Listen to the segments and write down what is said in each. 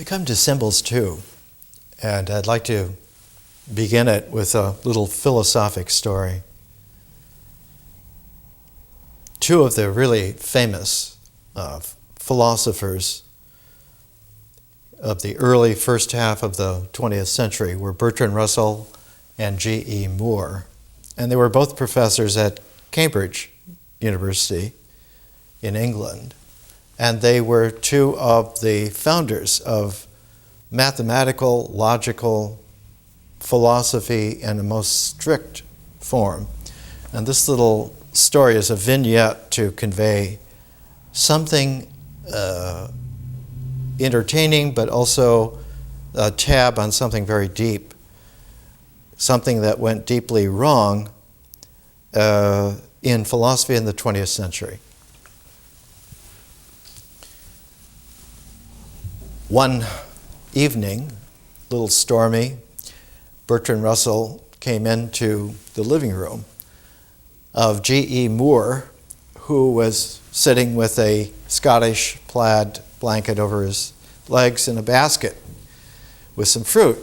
come to symbols too, and I'd like to begin it with a little philosophic story. Two of the really famous philosophers of the early first half of the 20th century were Bertrand Russell and G.E. Moore, and they were both professors at Cambridge University in England, and they were two of the founders of mathematical, logical philosophy in a most strict form. And this little story is a vignette to convey something entertaining, but also a tab on something very deep, something that went deeply wrong in philosophy in the 20th century. One evening, a little stormy, Bertrand Russell came into the living room of G.E. Moore, who was sitting with a Scottish plaid blanket over his legs in a basket with some fruit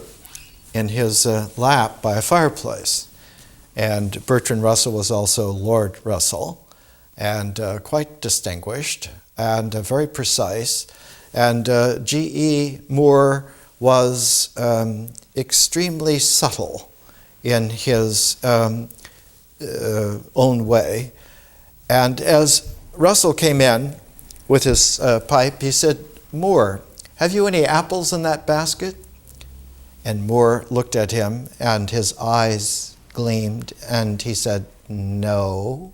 in his lap by a fireplace. And Bertrand Russell was also Lord Russell, and quite distinguished and very precise. And G.E. Moore was extremely subtle in his own way. And as Russell came in with his pipe, he said, "Moore, have you any apples in that basket?" And Moore looked at him, and his eyes gleamed, and he said, "No."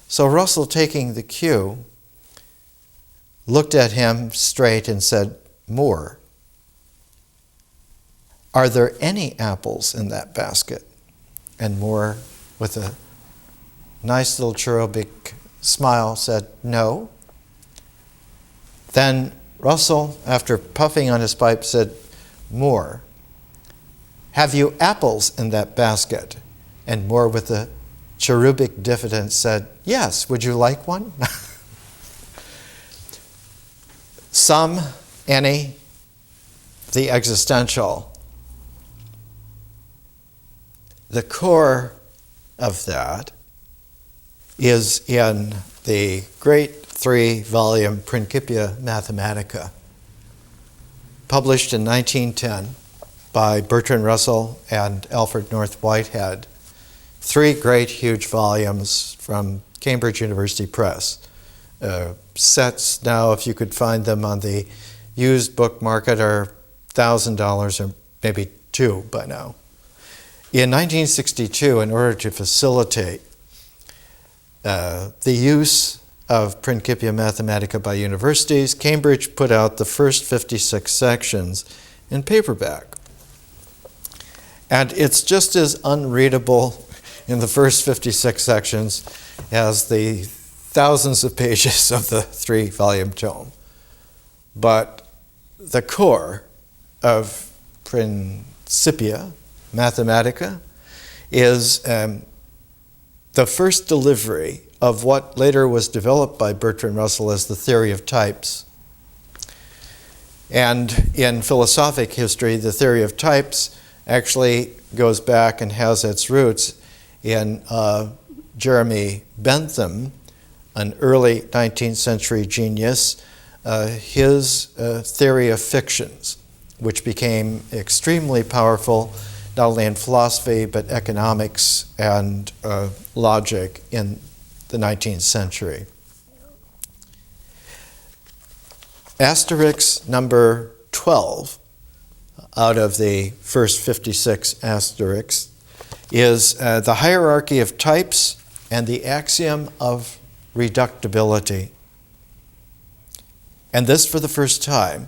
So Russell, taking the cue, looked at him straight and said, "Moore, are there any apples in that basket?" And Moore, with a nice little cherubic smile, said, "No." Then Russell, after puffing on his pipe, said, "Moore, have you apples in that basket?" And Moore, with a cherubic diffidence, said, "Yes, would you like one?" Some, any, the existential. The core of that is in the great 3-volume Principia Mathematica, published in 1910 by Bertrand Russell and Alfred North Whitehead. 3 great, huge volumes from Cambridge University Press. Sets now, if you could find them on the used book market, are $1,000 or maybe $2 by now. In 1962, in order to facilitate the use of Principia Mathematica by universities, Cambridge put out the first 56 sections in paperback. And it's just as unreadable in the first 56 sections as the thousands of pages of the 3-volume tome. But the core of Principia Mathematica is the first delivery of what later was developed by Bertrand Russell as the theory of types. And in philosophic history, the theory of types actually goes back and has its roots in Jeremy Bentham, an early 19th century genius, his theory of fictions, which became extremely powerful not only in philosophy but economics and logic in the 19th century. Asterisk number 12 out of the first 56 asterisks is the hierarchy of types and the axiom of reductibility. And this, for the first time,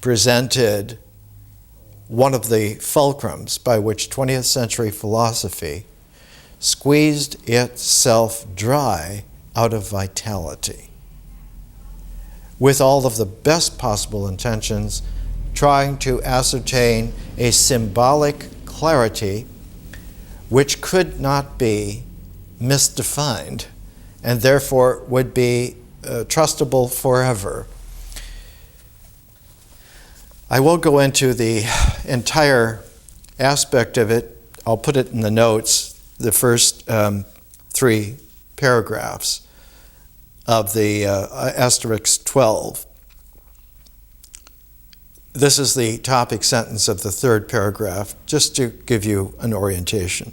presented one of the fulcrums by which 20th century philosophy squeezed itself dry out of vitality, with all of the best possible intentions, trying to ascertain a symbolic clarity which could not be misdefined and therefore would be trustable forever. I won't go into the entire aspect of it. I'll put it in the notes, the first 3 paragraphs of the asterisk 12. This is the topic sentence of the 3rd paragraph, just to give you an orientation.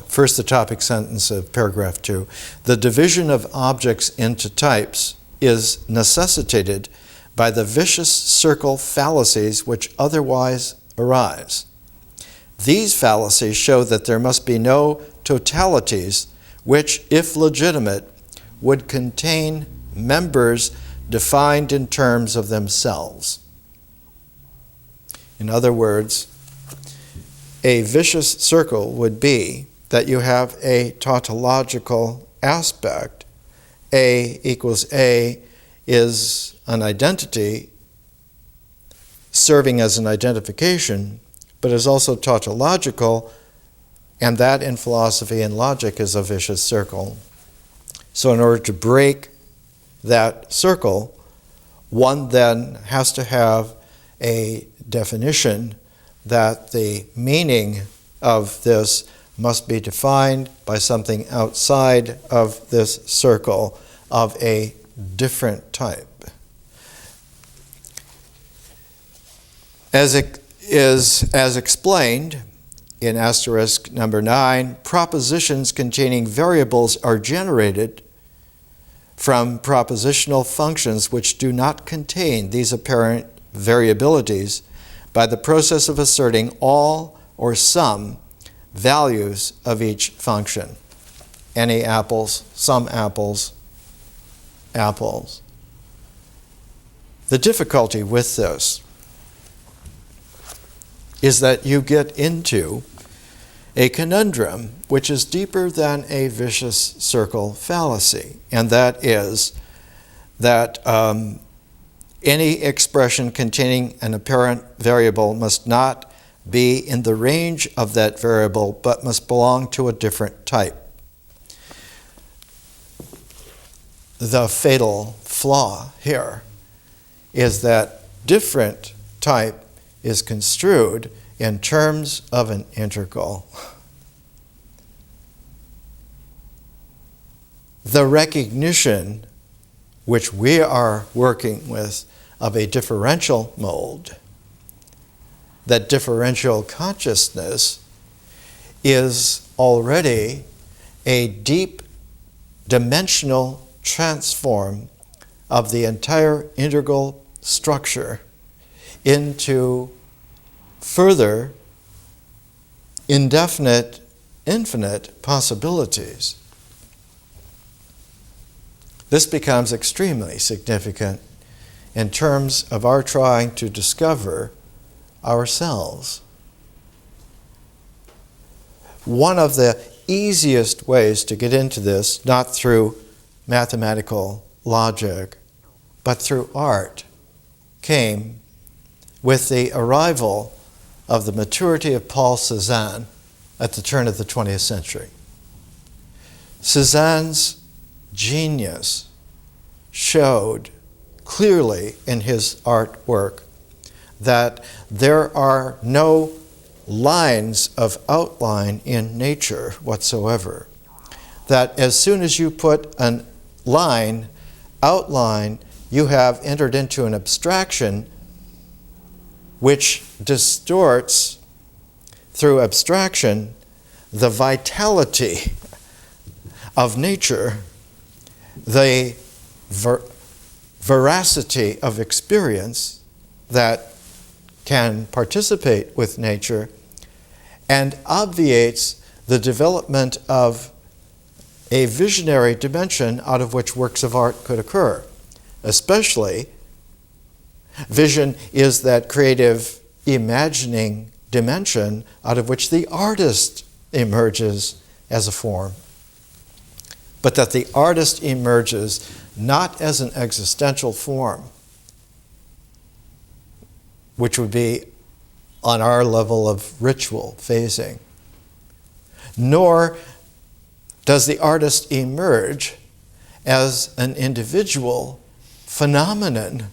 First, the topic sentence of paragraph 2. The division of objects into types is necessitated by the vicious circle fallacies which otherwise arise. These fallacies show that there must be no totalities which, if legitimate, would contain members defined in terms of themselves. In other words, a vicious circle would be that you have a tautological aspect. A equals A is an identity serving as an identification, but is also tautological, and that in philosophy and logic is a vicious circle. So in order to break that circle, one then has to have a definition that the meaning of this must be defined by something outside of this circle of a different type. As explained in asterisk number 9, propositions containing variables are generated from propositional functions which do not contain these apparent variabilities by the process of asserting all or some values of each function. Any apples, some apples, apples. The difficulty with this is that you get into a conundrum which is deeper than a vicious circle fallacy, and that is that any expression containing an apparent variable must not be in the range of that variable, but must belong to a different type. The fatal flaw here is that different type is construed in terms of an integral. The recognition which we are working with of a differential mode, that differential consciousness is already a deep dimensional transform of the entire integral structure into further indefinite, infinite possibilities. This becomes extremely significant in terms of our trying to discover ourselves. One of the easiest ways to get into this, not through mathematical logic, but through art, came with the arrival of the maturity of Paul Cezanne at the turn of the 20th century. Cezanne's genius showed clearly in his artwork that there are no lines of outline in nature whatsoever. That as soon as you put a line, outline, you have entered into an abstraction which distorts through abstraction the vitality of nature, the veracity of experience that can participate with nature, and obviates the development of a visionary dimension out of which works of art could occur. Especially, vision is that creative imagining dimension out of which the artist emerges as a form. But that the artist emerges not as an existential form, which would be on our level of ritual phasing, nor does the artist emerge as an individual phenomenon,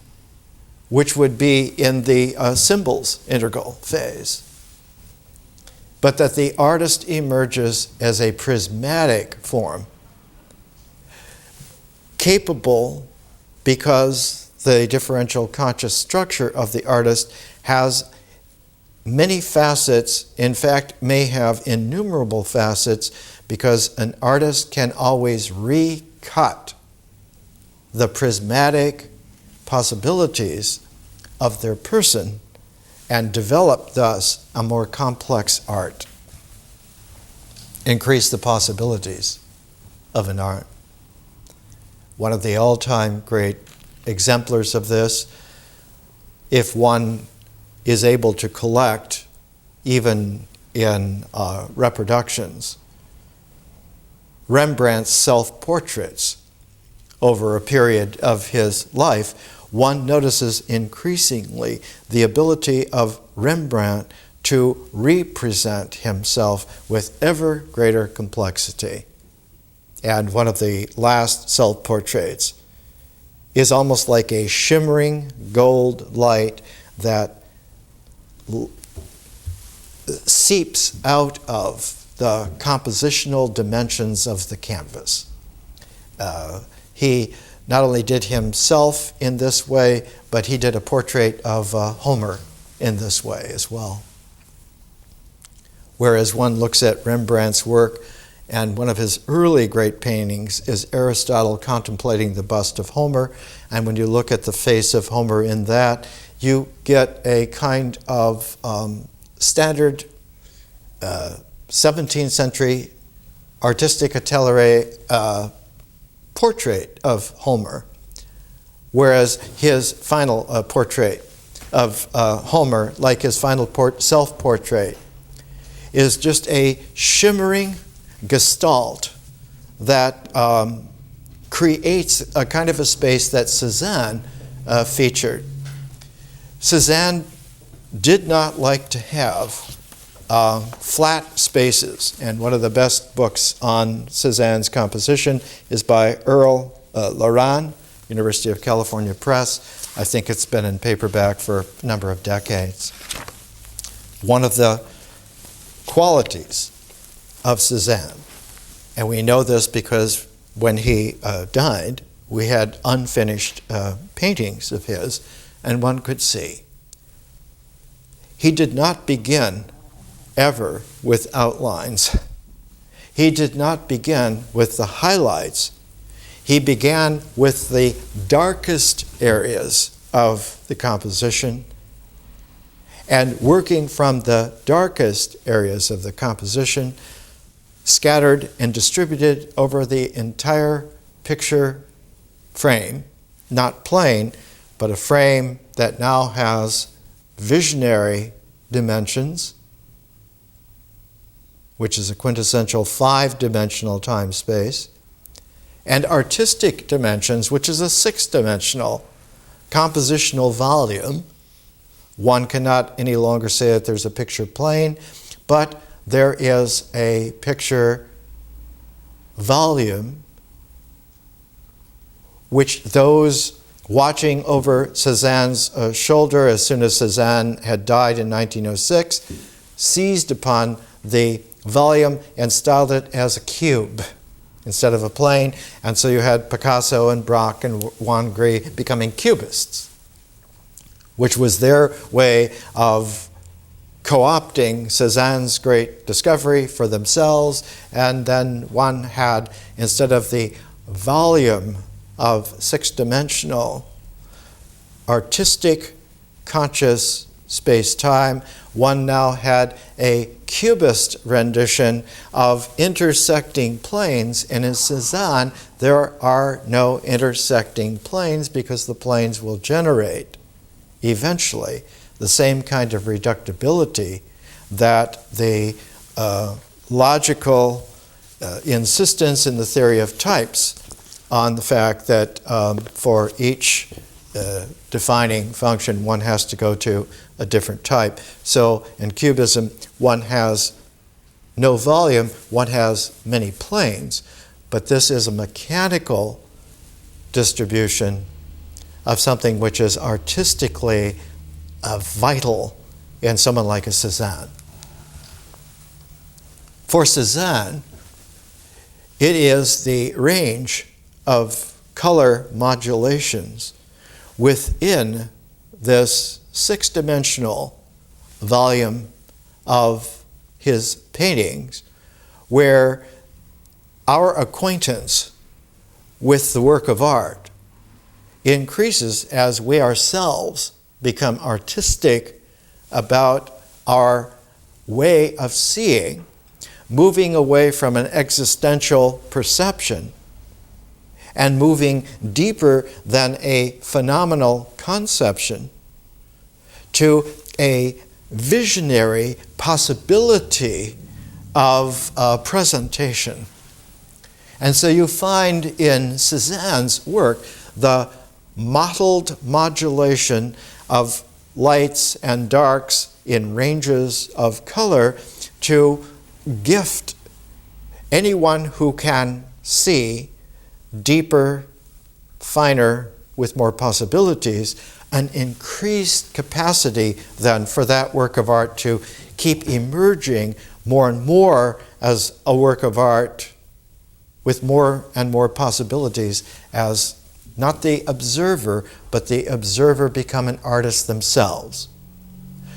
which would be in the symbols integral phase, but that the artist emerges as a prismatic form, capable because the differential conscious structure of the artist has many facets, in fact, may have innumerable facets, because an artist can always recut the prismatic possibilities of their person and develop thus a more complex art, increase the possibilities of an art. One of the all-time great exemplars of this, if one is able to collect even in reproductions, Rembrandt's self-portraits over a period of his life, one notices increasingly the ability of Rembrandt to represent himself with ever greater complexity. And one of the last self-portraits is almost like a shimmering gold light that seeps out of the compositional dimensions of the canvas. He not only did himself in this way, but he did a portrait of Homer in this way as well. Whereas one looks at Rembrandt's work, and one of his early great paintings is Aristotle contemplating the bust of Homer, and when you look at the face of Homer in that, you get a kind of standard 17th century artistic atelier portrait of Homer, whereas his final portrait of Homer, like his final self-portrait, is just a shimmering gestalt that creates a kind of a space that Cezanne featured. Cezanne did not like to have flat spaces, and one of the best books on Cezanne's composition is by Earl Loran, University of California Press. I think it's been in paperback for a number of decades. One of the qualities of Cezanne, and we know this because when he died, we had unfinished paintings of his, and one could see he did not begin ever with outlines. He did not begin with the highlights. He began with the darkest areas of the composition, and working from the darkest areas of the composition, scattered and distributed over the entire picture frame, not plain, but a frame that now has visionary dimensions, which is a quintessential 5-dimensional time-space, and artistic dimensions, which is a 6-dimensional compositional volume. One cannot any longer say that there's a picture plane, but there is a picture volume which those watching over Cezanne's shoulder as soon as Cezanne had died in 1906 seized upon the volume and styled it as a cube instead of a plane, and so you had Picasso and Braque and Juan Gris becoming cubists, which was their way of co-opting Cezanne's great discovery for themselves. And then one had, instead of the volume of 6-dimensional artistic conscious space-time, one now had a cubist rendition of intersecting planes, and in Cezanne there are no intersecting planes because the planes will generate eventually the same kind of reductibility that the logical insistence in the theory of types on the fact that for each defining function one has to go to a different type. So in cubism one has no volume, one has many planes, but this is a mechanical distribution of something which is artistically vital in someone like a Cezanne. For Cezanne, it is the range of color modulations within this six-dimensional volume of his paintings where our acquaintance with the work of art increases as we ourselves become artistic about our way of seeing, moving away from an existential perception and moving deeper than a phenomenal conception to a visionary possibility of presentation. And so you find in Cezanne's work the mottled modulation of lights and darks in ranges of color to gift anyone who can see deeper, finer, with more possibilities, an increased capacity then for that work of art to keep emerging more and more as a work of art with more and more possibilities as not the observer, but the observer become an artist themselves.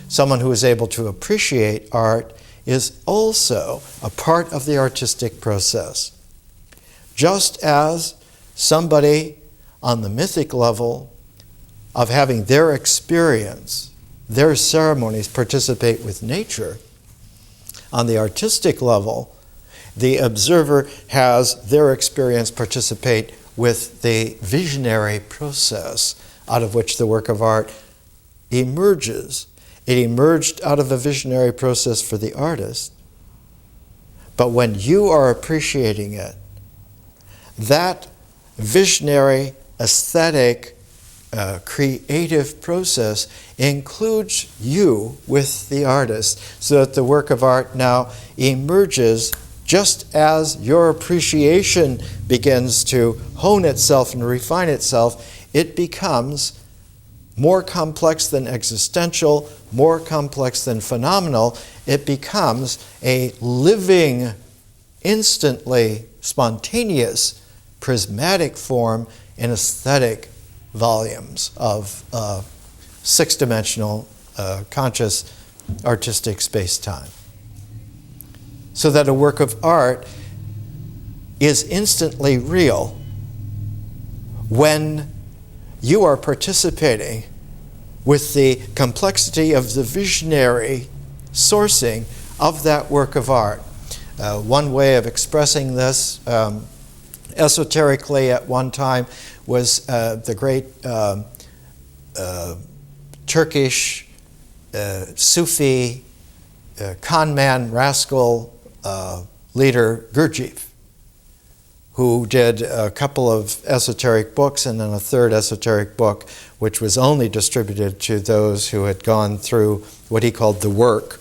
Someone who is able to appreciate art is also a part of the artistic process. Just as somebody on the mythic level of having their experience, their ceremonies participate with nature, on the artistic level, the observer has their experience participate with the visionary process out of which the work of art emerges. It emerged out of a visionary process for the artist. But when you are appreciating it, that visionary, aesthetic, creative process includes you with the artist, so that the work of art now emerges just as your appreciation begins to hone itself and refine itself. It becomes more complex than existential, more complex than phenomenal. It becomes a living, instantly spontaneous, prismatic form in aesthetic volumes of six-dimensional, conscious, artistic space-time. So that a work of art is instantly real when you are participating with the complexity of the visionary sourcing of that work of art. One way of expressing this esoterically at one time was the great Turkish Sufi con man, rascal leader Gurdjieff, who did a couple of esoteric books and then a third esoteric book, which was only distributed to those who had gone through what he called the work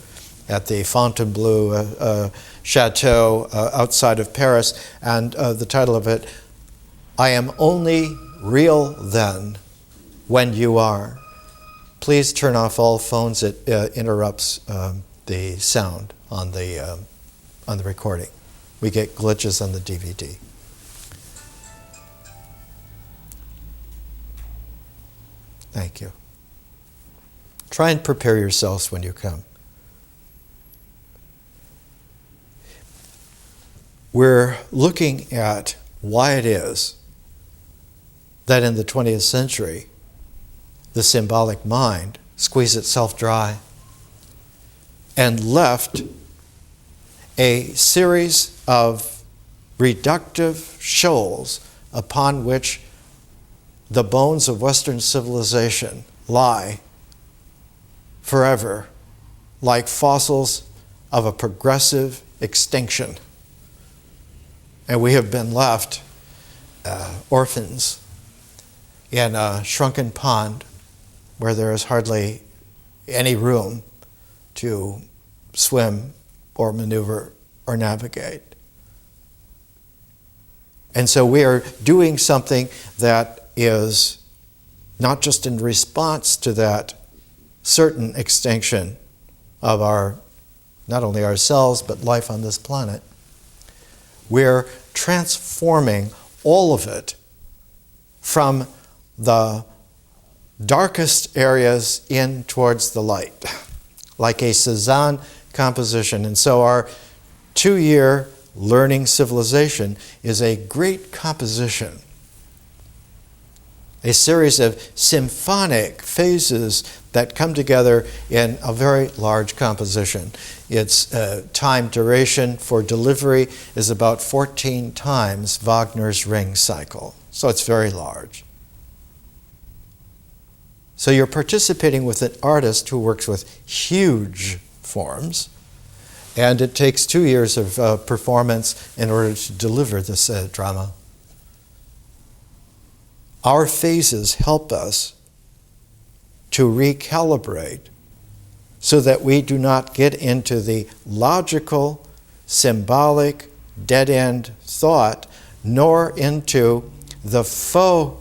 at the Fontainebleau chateau outside of Paris. And the title of it, I Am Only Real Then When You Are. Please turn off all phones. It interrupts the sound on the recording. We get glitches on the DVD. Thank you. Try and prepare yourselves when you come. We're looking at why it is that in the 20th century, the symbolic mind squeezed itself dry and left a series of reductive shoals upon which the bones of Western civilization lie forever, like fossils of a progressive extinction. And we have been left orphans in a shrunken pond where there is hardly any room to swim or maneuver or navigate. And so we are doing something that is not just in response to that certain extinction of not only ourselves, but life on this planet. We're transforming all of it from the darkest areas in towards the light, like a Cezanne composition. And so our 2-year learning civilization is a great composition, a series of symphonic phases that come together in a very large composition. Its time duration for delivery is about 14 times Wagner's Ring cycle, so it's very large. So you're participating with an artist who works with huge forms, and it takes 2 years of performance in order to deliver this drama. Our phases help us to recalibrate so that we do not get into the logical, symbolic, dead-end thought, nor into the faux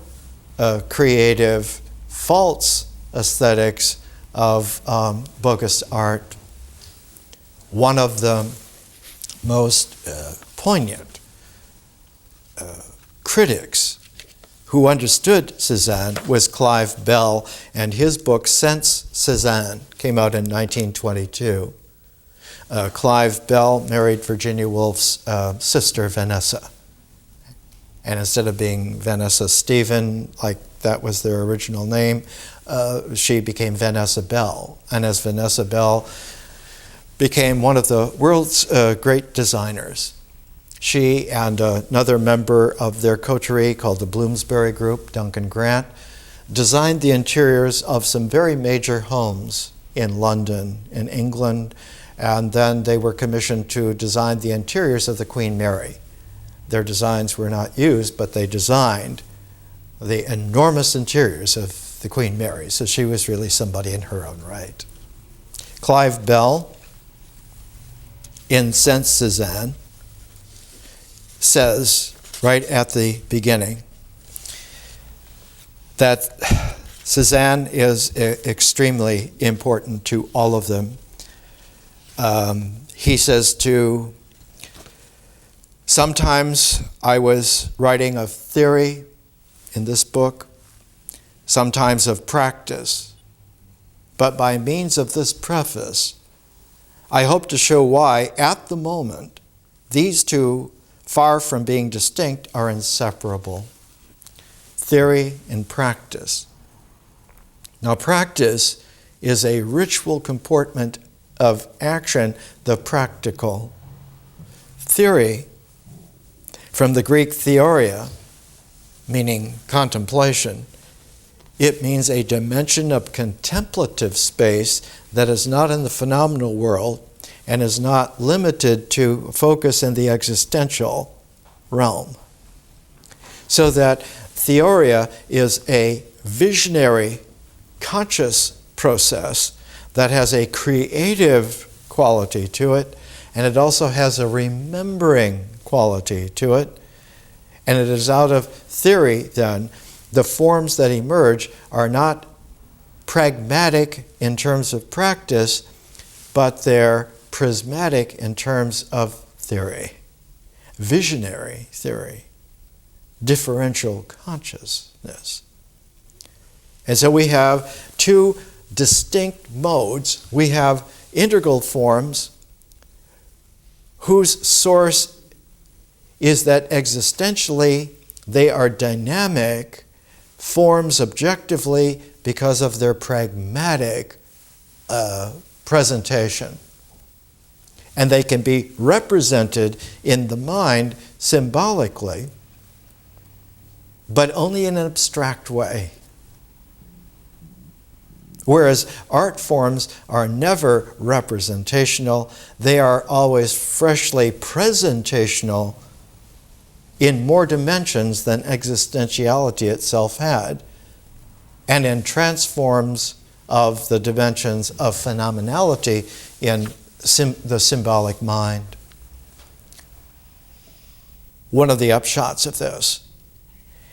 creative, false aesthetics of bogus art. One of the most poignant critics who understood Cezanne was Clive Bell, and his book Since Cezanne came out in 1922. Clive Bell married Virginia Woolf's sister Vanessa, and instead of being Vanessa Stephen, like that was their original name, she became Vanessa Bell, and as Vanessa Bell became one of the world's great designers. She and another member of their coterie called the Bloomsbury Group, Duncan Grant, designed the interiors of some very major homes in London, in England, and then they were commissioned to design the interiors of the Queen Mary. Their designs were not used, but they designed the enormous interiors of the Queen Mary, so she was really somebody in her own right. Clive Bell, in Since Cezanne, says right at the beginning that Cezanne is extremely important to all of them. He says sometimes I was writing of theory in this book, sometimes of practice, but by means of this preface, I hope to show why, at the moment, these two, far from being distinct, are inseparable. Theory and practice. Now, practice is a ritual comportment of action, the practical. Theory, from the Greek theoria, meaning contemplation, it means a dimension of contemplative space that is not in the phenomenal world and is not limited to focus in the existential realm. So that theoria is a visionary, conscious process that has a creative quality to it, and it also has a remembering quality to it. And it is out of theory, then, the forms that emerge are not pragmatic in terms of practice, but they're prismatic in terms of theory, visionary theory, differential consciousness. And so we have two distinct modes. We have integral forms whose source is that existentially they are dynamic forms objectively because of their pragmatic presentation. And they can be represented in the mind symbolically, but only in an abstract way. Whereas art forms are never representational, they are always freshly presentational in more dimensions than existentiality itself had, and in transforms of the dimensions of phenomenality in the symbolic mind. One of the upshots of this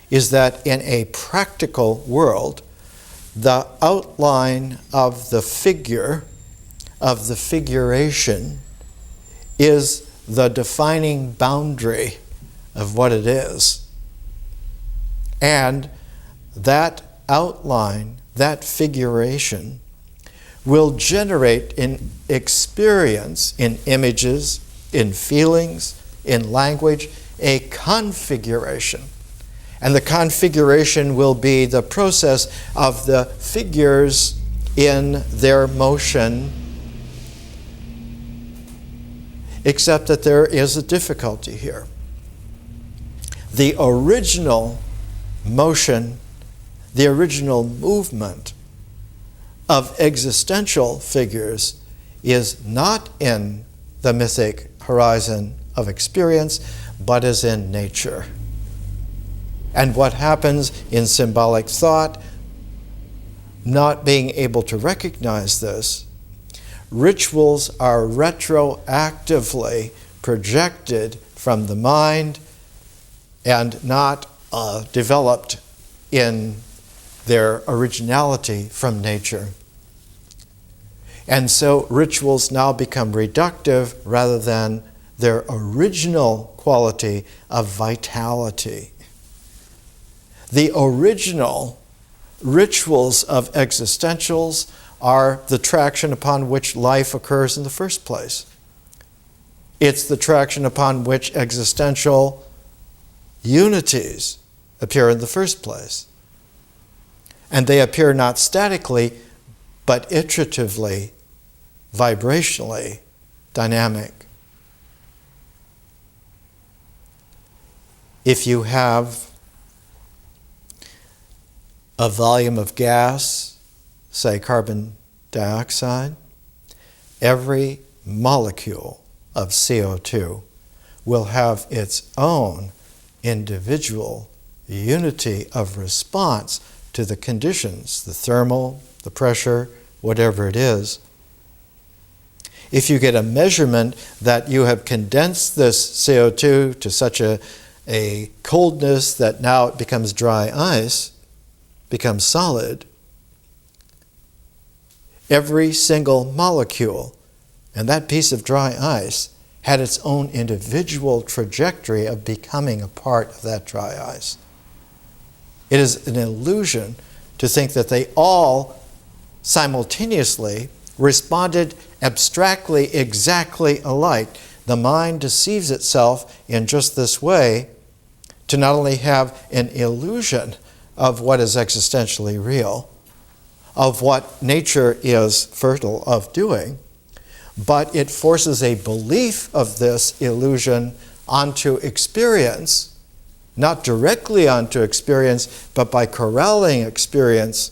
is that in a practical world, the outline of the figure, of the figuration, is the defining boundary of what it is. And that outline, that figuration, will generate in experience, in images, in feelings, in language, a configuration. And the configuration will be the process of the figures in their motion, except that there is a difficulty here. The original motion, the original movement of existential figures is not in the mythic horizon of experience, but is in nature. And what happens in symbolic thought, not being able to recognize this, rituals are retroactively projected from the mind and not developed in their originality from nature. And so rituals now become reductive rather than their original quality of vitality. The original rituals of existentials are the traction upon which life occurs in the first place. It's the traction upon which existential unities appear in the first place. And they appear not statically, but iteratively, vibrationally dynamic. If you have a volume of gas, say carbon dioxide, every molecule of CO2 will have its own individual unity of response to the conditions, the thermal, the pressure, whatever it is. If you get a measurement that you have condensed this CO2 to such a coldness that now it becomes dry ice, becomes solid, every single molecule and that piece of dry ice had its own individual trajectory of becoming a part of that dry ice. It is an illusion to think that they all simultaneously responded abstractly exactly alike. The mind deceives itself in just this way to not only have an illusion of what is existentially real, of what nature is fertile of doing, but it forces a belief of this illusion onto experience, not directly onto experience, but by corralling experience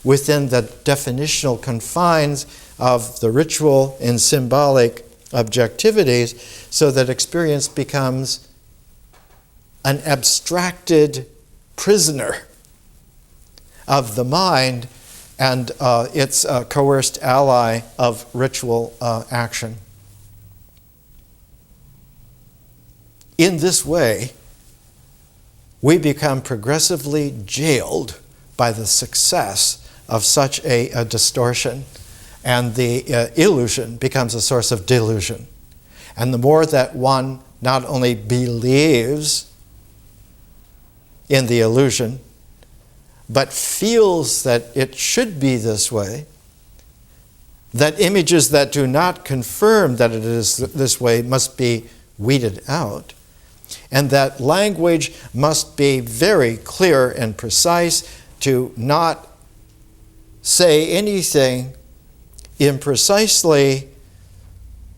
within the definitional confines of the ritual and symbolic objectivities, so that experience becomes an abstracted prisoner of the mind and its coerced ally of ritual action. In this way, we become progressively jailed by the success of such a distortion, and the illusion becomes a source of delusion. And the more that one not only believes in the illusion, but feels that it should be this way, that images that do not confirm that it is this way must be weeded out, and that language must be very clear and precise, to not say anything imprecisely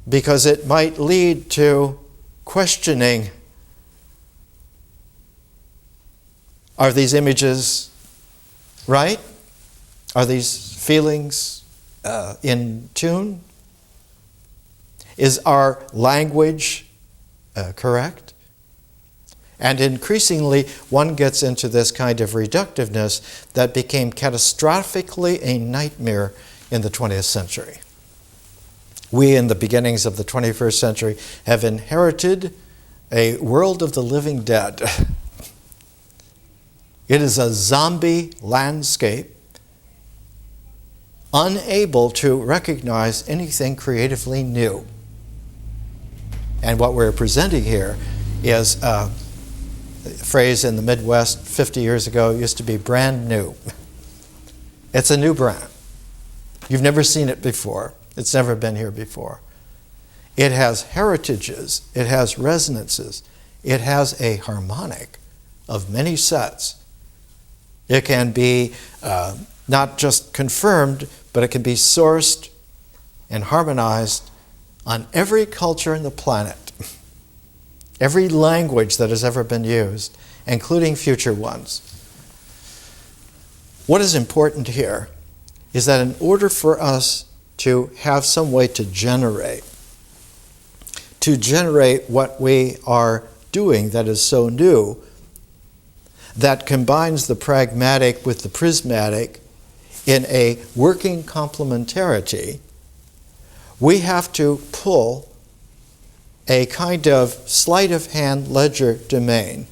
because it might lead to questioning. Are these images right? Are these feelings in tune? Is our language correct? And increasingly, one gets into this kind of reductiveness that became catastrophically a nightmare in the 20th century. We, in the beginnings of the 21st century, have inherited a world of the living dead. It is a zombie landscape unable to recognize anything creatively new. And what we're presenting here is a phrase in the Midwest 50 years ago used to be brand new. It's a new brand. You've never seen it before. It's never been here before. It has heritages. It has resonances. It has a harmonic of many sets. It can be not just confirmed, but it can be sourced and harmonized on every culture on the planet, every language that has ever been used, including future ones. What is important here is that in order for us to have some way to generate what we are doing that is so new, that combines the pragmatic with the prismatic in a working complementarity, we have to pull a kind of sleight of hand ledger domain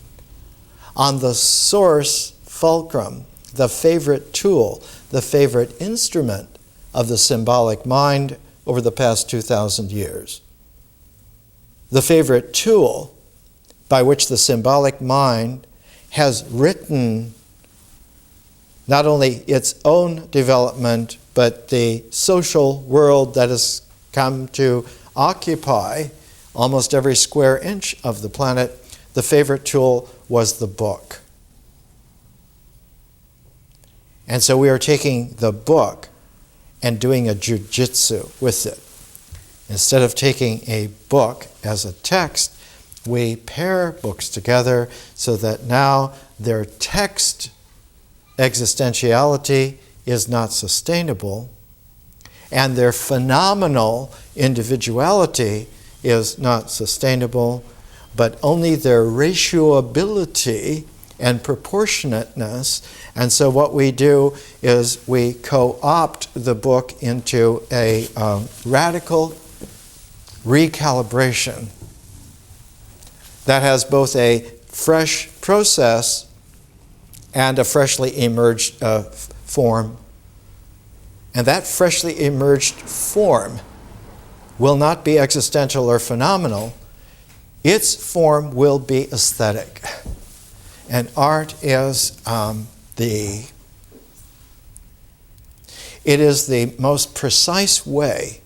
on the source fulcrum, the favorite tool, the favorite instrument of the symbolic mind over the past 2,000 years. The favorite tool by which the symbolic mind has written not only its own development, but the social world that has come to occupy almost every square inch of the planet. The favorite tool was the book. And so we are taking the book and doing a jujitsu with it. Instead of taking a book as a text, we pair books together so that now their text existentiality is not sustainable, and their phenomenal individuality is not sustainable, but only their ratioability and proportionateness. And so what we do is we co-opt the book into a radical recalibration that has both a fresh process and a freshly emerged form. And that freshly emerged form will not be existential or phenomenal. Its form will be aesthetic. And art is it is the most precise way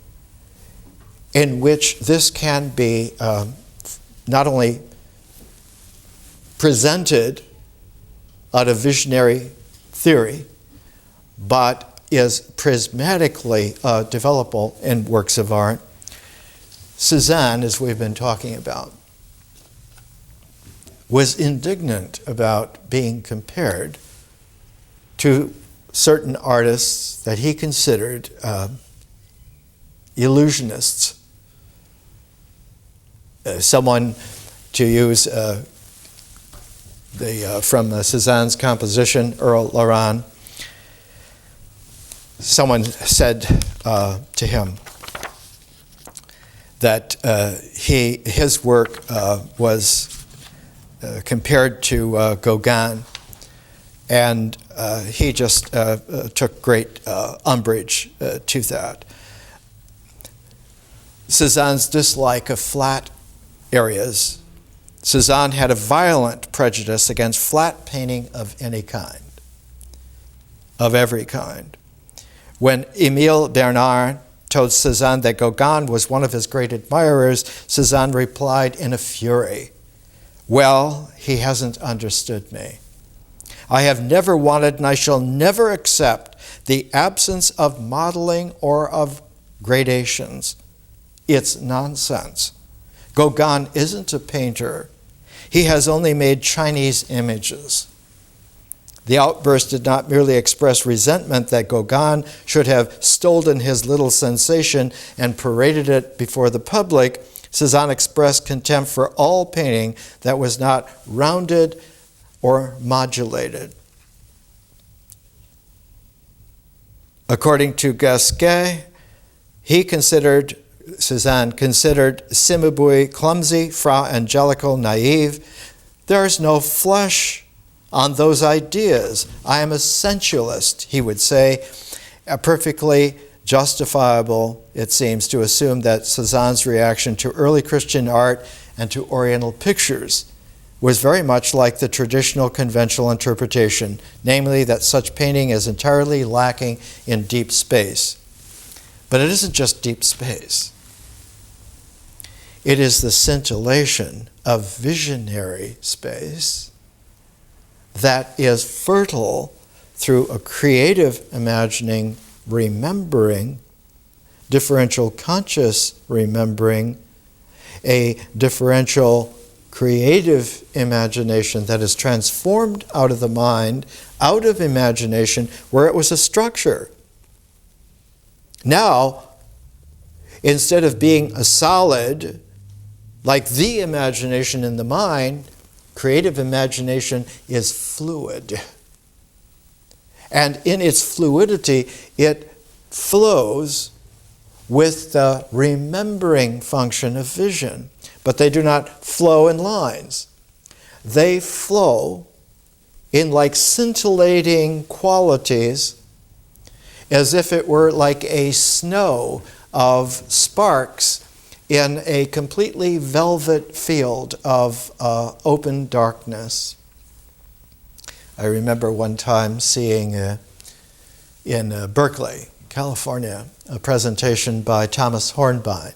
in which this can be not only presented out of visionary theory, but is prismatically developable in works of art. Cezanne, as we've been talking about, was indignant about being compared to certain artists that he considered illusionists. Someone, to use from Cezanne's composition, Earl Laran, someone said to him that his work was compared to Gauguin, and he just took great umbrage to that. Cezanne's dislike of flat areas. Cezanne had a violent prejudice against flat painting of any kind, of every kind. When Émile Bernard told Cezanne that Gauguin was one of his great admirers, Cezanne replied in a fury, "Well, he hasn't understood me. I have never wanted and I shall never accept the absence of modeling or of gradations. It's nonsense. Gauguin isn't a painter. He has only made Chinese images." The outburst did not merely express resentment that Gauguin should have stolen his little sensation and paraded it before the public. Cezanne expressed contempt for all painting that was not rounded or modulated. According to Gasquet, Cezanne considered Cimabue clumsy, Fra Angelico naive. There's no flesh on those ideas. I am a sensualist, he would say. perfectly justifiable, it seems, to assume that Cezanne's reaction to early Christian art and to Oriental pictures was very much like the traditional conventional interpretation, namely that such painting is entirely lacking in deep space. But it isn't just deep space. It is the scintillation of visionary space that is fertile through a creative imagining, remembering, differential conscious remembering, a differential creative imagination that is transformed out of the mind, out of imagination, where it was a structure. Now, instead of being a solid, like the imagination in the mind, creative imagination is fluid. And in its fluidity, it flows with the remembering function of vision. But they do not flow in lines. They flow in like scintillating qualities, as if it were like a snow of sparks in a completely velvet field of open darkness. I remember one time seeing in Berkeley, California, a presentation by Thomas Hornby,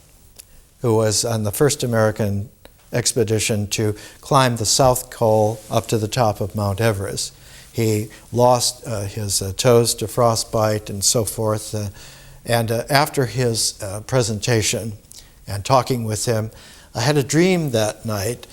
who was on the first American expedition to climb the South Col up to the top of Mount Everest. He lost his toes to frostbite and so forth. And after his presentation and talking with him, I had a dream that night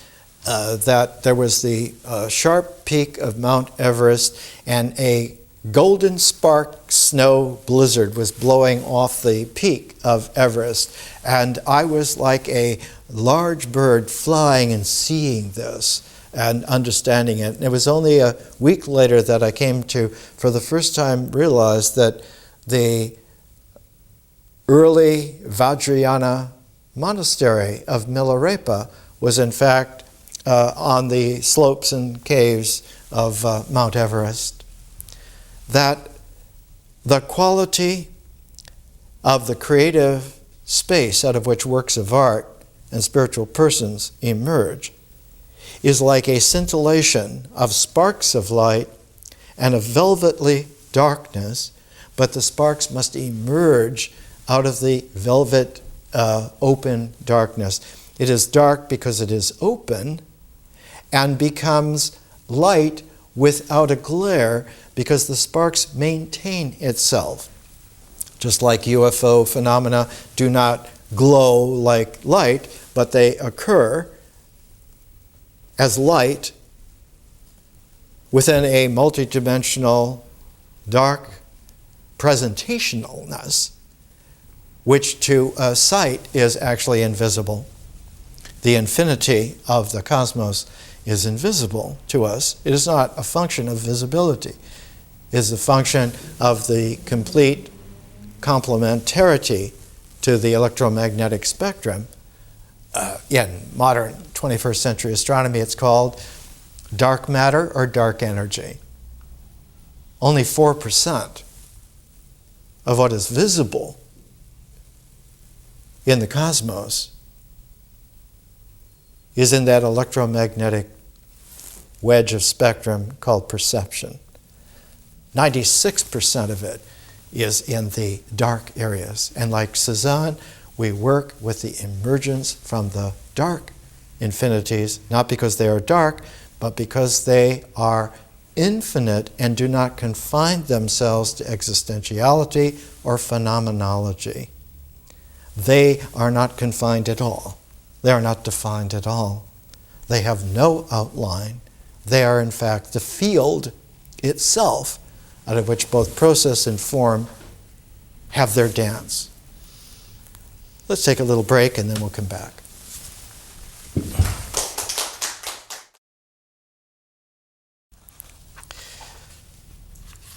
that there was the sharp peak of Mount Everest and a golden spark snow blizzard was blowing off the peak of Everest. And I was like a large bird flying and seeing this and understanding it. And it was only a week later that I came to, for the first time, realize that the early Vajrayana monastery of Milarepa was in fact on the slopes and caves of Mount Everest. That the quality of the creative space out of which works of art and spiritual persons emerge is like a scintillation of sparks of light and of velvetly darkness, but the sparks must emerge out of the velvet open darkness. It is dark because it is open and becomes light without a glare because the sparks maintain itself. Just like UFO phenomena do not glow like light, but they occur as light within a multidimensional dark presentationalness, which to a sight is actually invisible. The infinity of the cosmos is invisible to us. It is not a function of visibility. It is a function of the complete complementarity to the electromagnetic spectrum. In modern 21st century astronomy, it's called dark matter or dark energy. Only 4% of what is visible in the cosmos is in that electromagnetic wedge of spectrum called perception. 96% of it is in the dark areas. And like Cezanne, we work with the emergence from the dark infinities, not because they are dark, but because they are infinite and do not confine themselves to existentiality or phenomenology. They are not confined at all. They are not defined at all. They have no outline. They are, in fact, the field itself out of which both process and form have their dance. Let's take a little break and then we'll come back.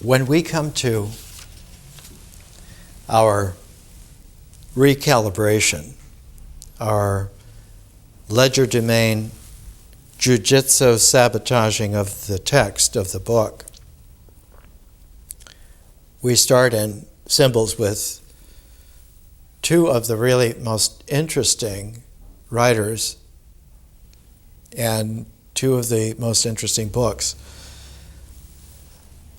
When we come to our recalibration, our legerdemain jujitsu sabotaging of the text of the book, we start in symbols with two of the really most interesting writers and two of the most interesting books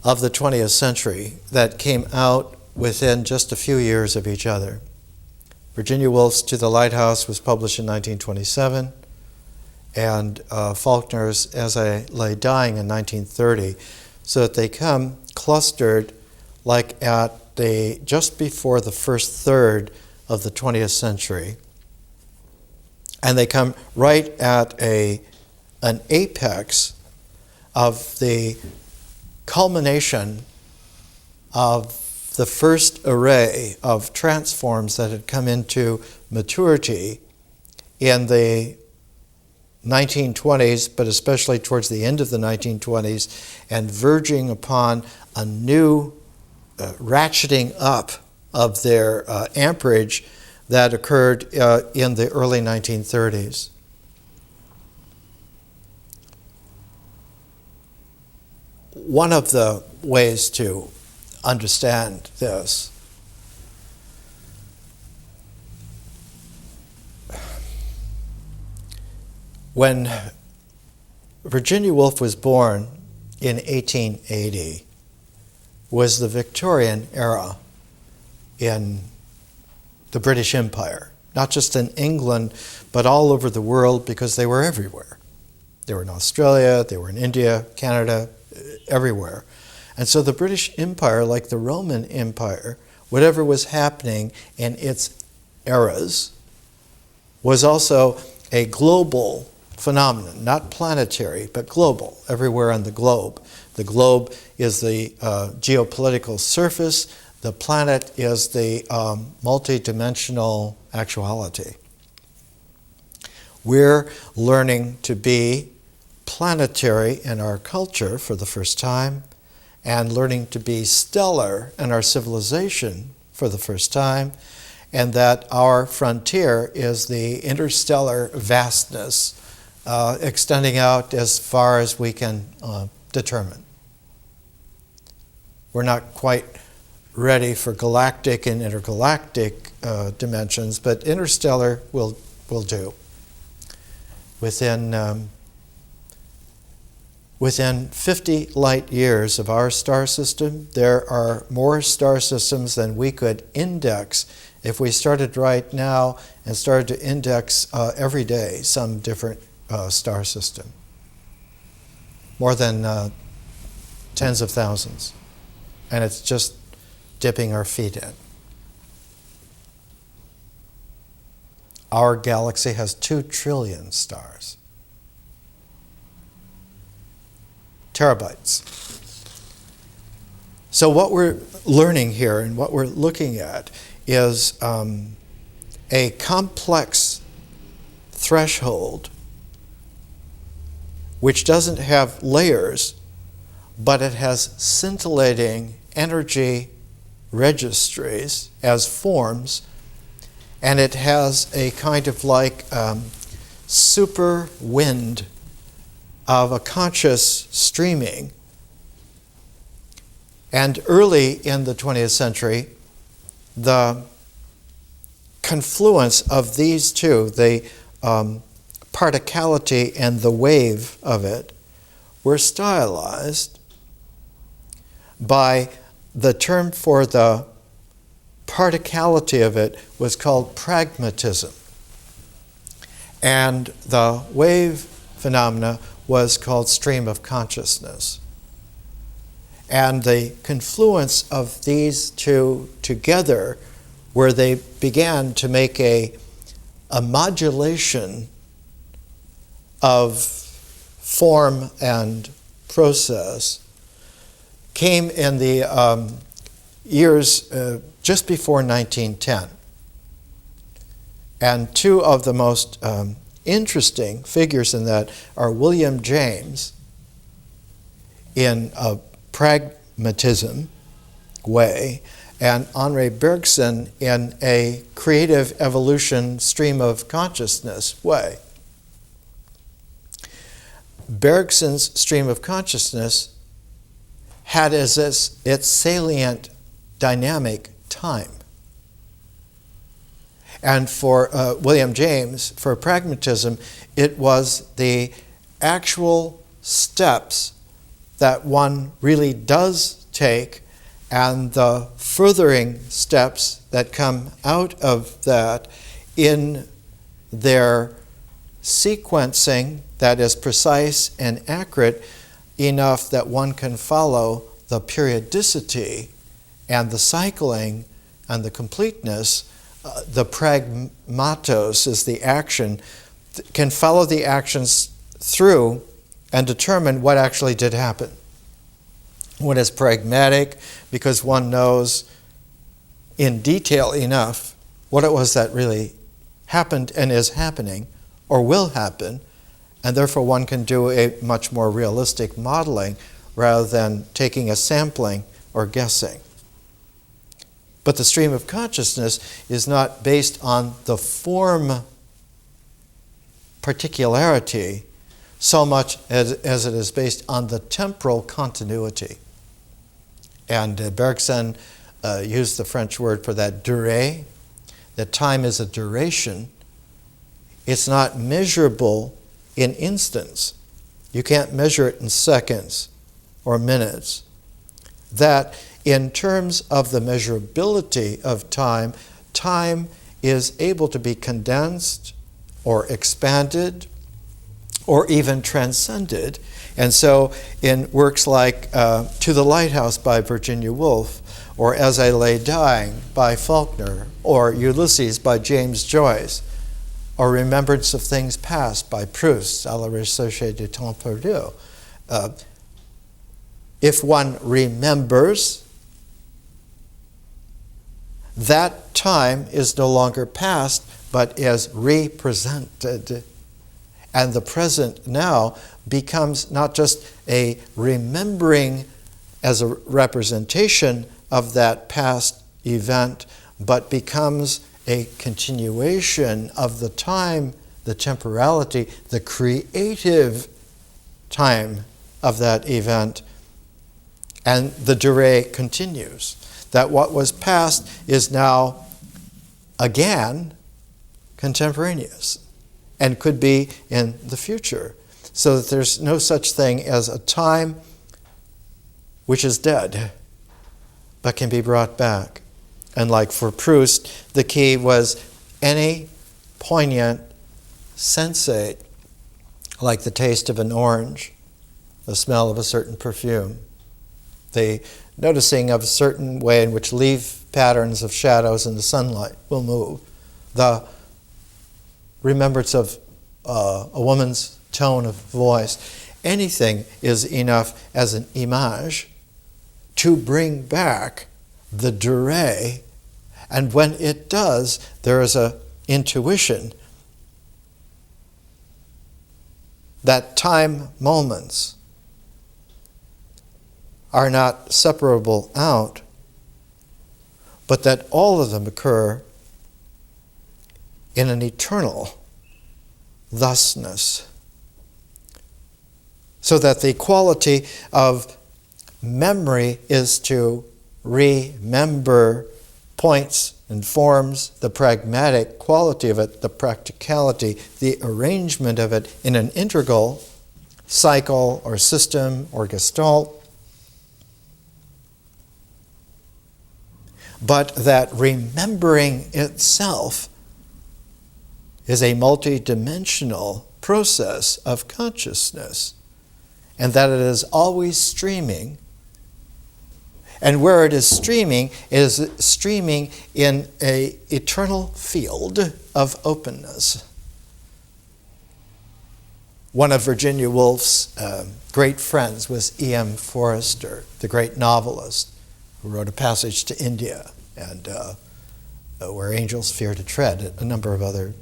of the 20th century that came out within just a few years of each other. Virginia Woolf's To the Lighthouse was published in 1927, and Faulkner's As I Lay Dying in 1930, so that they come clustered like at just before the first third of the 20th century, and they come right at an apex of the culmination of the first array of transforms that had come into maturity in the 1920s, but especially towards the end of the 1920s, and verging upon a new ratcheting up of their amperage that occurred in the early 1930s. One of the ways to understand this when Virginia Woolf was born in 1880 was the Victorian era in the British Empire, not just in England, but all over the world, because they were everywhere. They were in Australia, they were in India, Canada, everywhere. And so the British Empire, like the Roman Empire, whatever was happening in its eras, was also a global phenomenon, not planetary, but global, everywhere on the globe. The globe is the geopolitical surface. The planet is the multidimensional actuality. We're learning to be planetary in our culture for the first time, and learning to be stellar in our civilization for the first time, and that our frontier is the interstellar vastness extending out as far as we can determine. We're not quite ready for galactic and intergalactic dimensions, but interstellar will do. Within 50 light years of our star system, there are more star systems than we could index if we started right now and started to index every day some different star system. More than tens of thousands. And it's just dipping our feet in. Our galaxy has 2 trillion stars. Terabytes. So what we're learning here and what we're looking at is a complex threshold which doesn't have layers, but it has scintillating energy registries as forms, and it has a kind of like super wind of a conscious streaming. And early in the 20th century, the confluence of these two, the particality and the wave of it, were stylized by the term for the particality of it was called pragmatism. And the wave phenomena was called stream of consciousness. And the confluence of these two together, where they began to make a modulation of form and process, came in the years just before 1910. And two of the most interesting figures in that are William James in a pragmatism way, and Henri Bergson in a creative evolution stream of consciousness way. Bergson's stream of consciousness had as its salient dynamic time. And for William James, for pragmatism, it was the actual steps that one really does take and the furthering steps that come out of that in their sequencing that is precise and accurate enough that one can follow the periodicity and the cycling and the completeness. The pragmatos is the action, can follow the actions through and determine what actually did happen. One is pragmatic because one knows in detail enough what it was that really happened and is happening or will happen, and therefore one can do a much more realistic modeling rather than taking a sampling or guessing. But the stream of consciousness is not based on the form particularity so much as it is based on the temporal continuity. And Bergson used the French word for that, durée, that time is a duration. It's not measurable in instants. You can't measure it in seconds or minutes. That in terms of the measurability of time, time is able to be condensed or expanded or even transcended. And so in works like To the Lighthouse by Virginia Woolf, or As I Lay Dying by Faulkner, or Ulysses by James Joyce, or Remembrance of Things Past by Proust, à la recherche du temps perdu. If one remembers, that time is no longer past, but is represented. And the present now becomes not just a remembering as a representation of that past event, but becomes a continuation of the time, the temporality, the creative time of that event. And the durée continues. That what was past is now again contemporaneous and could be in the future. So that there's no such thing as a time which is dead, but can be brought back. And like for Proust, the key was any poignant sensate, like the taste of an orange, the smell of a certain perfume, the noticing of a certain way in which leaf patterns of shadows in the sunlight will move, the remembrance of a woman's tone of voice. Anything is enough as an image to bring back the durée, and when it does, there is an intuition that time moments are not separable out, but that all of them occur in an eternal thusness. So that the quality of memory is to remember points and forms, the pragmatic quality of it, the practicality, the arrangement of it in an integral cycle or system or gestalt. But that remembering itself is a multidimensional process of consciousness, and that it is always streaming. And where it is streaming in an eternal field of openness. One of Virginia Woolf's great friends was E.M. Forster, the great novelist, who wrote A Passage to India and Where Angels Fear to Tread, a number of other.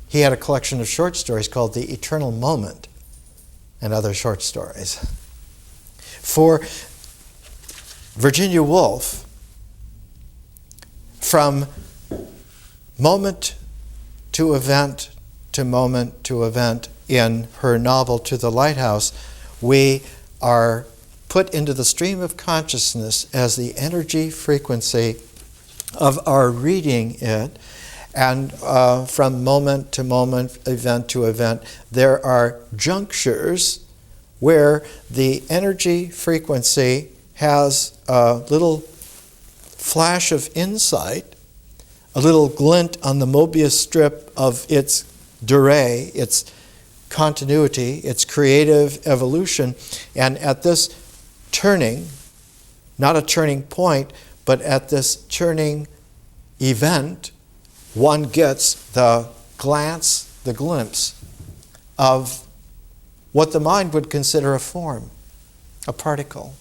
He had a collection of short stories called The Eternal Moment and other short stories. For Virginia Woolf, from moment to event to moment to event in her novel To the Lighthouse, we are put into the stream of consciousness as the energy frequency of our reading it. And from moment to moment, event to event, there are junctures where the energy frequency has a little flash of insight, a little glint on the Mobius strip of its durée, its continuity, its creative evolution. And at this turning, not a turning point, but at this turning event, one gets the glance, the glimpse of what the mind would consider a form, a particle.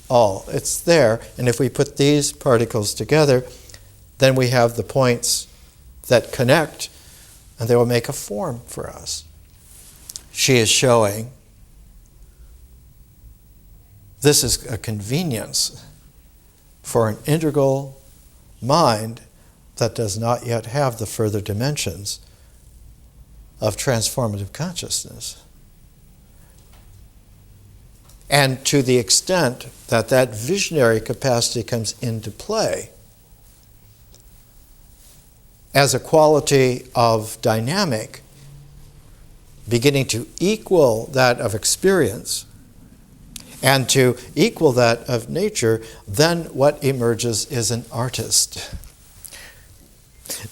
Oh, it's there. And if we put these particles together, then we have the points that connect, and they will make a form for us. She is showing this is a convenience for an integral mind that does not yet have the further dimensions of transformative consciousness. And to the extent that that visionary capacity comes into play as a quality of dynamic, beginning to equal that of experience and to equal that of nature, then what emerges is an artist.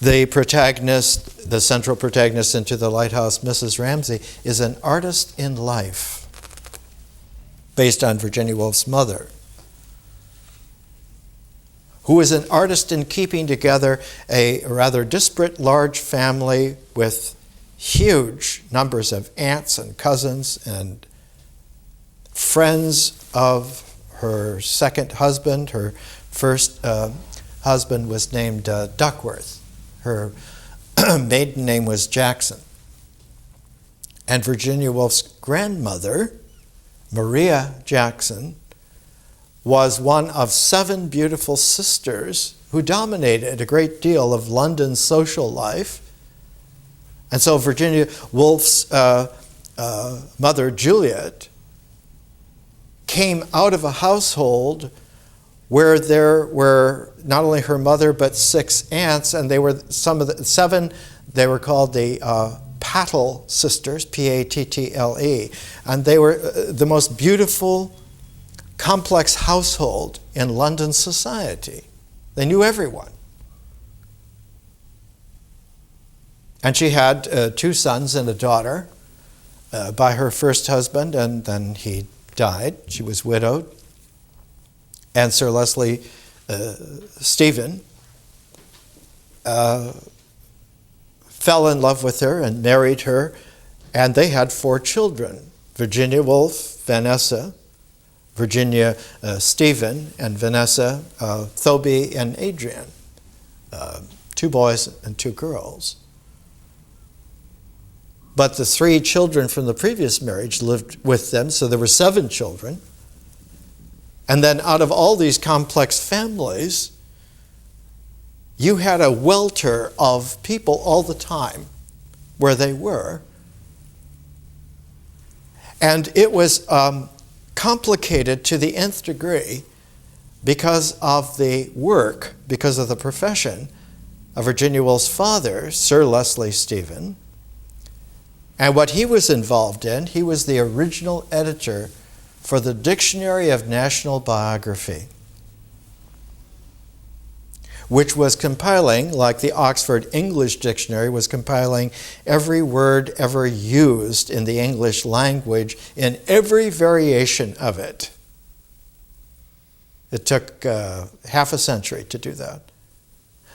The protagonist, the central protagonist into the Lighthouse, Mrs. Ramsay, is an artist in life, based on Virginia Woolf's mother, who is an artist in keeping together a rather disparate large family with huge numbers of aunts and cousins and friends of her second husband. Her first husband was named Duckworth. Her maiden name was Jackson. And Virginia Woolf's grandmother, Maria Jackson, was one of 7 beautiful sisters who dominated a great deal of London's social life. And so Virginia Woolf's mother, Juliet, came out of a household where there were not only her mother but 6 aunts, and they were some of the 7. They were called the Pattle sisters, Pattle, and they were the most beautiful, complex household in London society. They knew everyone. And she had 2 sons and a daughter by her first husband, and then he died. She was widowed. And Sir Leslie Stephen fell in love with her and married her, and they had 4 children: Virginia Woolf, Vanessa, Virginia Stephen, and Vanessa Thoby and Adrian, 2 boys and 2 girls. But the 3 children from the previous marriage lived with them, so there were 7 children. And then out of all these complex families, you had a welter of people all the time where they were. And it was complicated to the nth degree because of the work, because of the profession of Virginia Woolf's father, Sir Leslie Stephen. And what he was involved in, he was the original editor for the Dictionary of National Biography, which was compiling, like the Oxford English Dictionary, was compiling every word ever used in the English language in every variation of it. It took half a century to do that.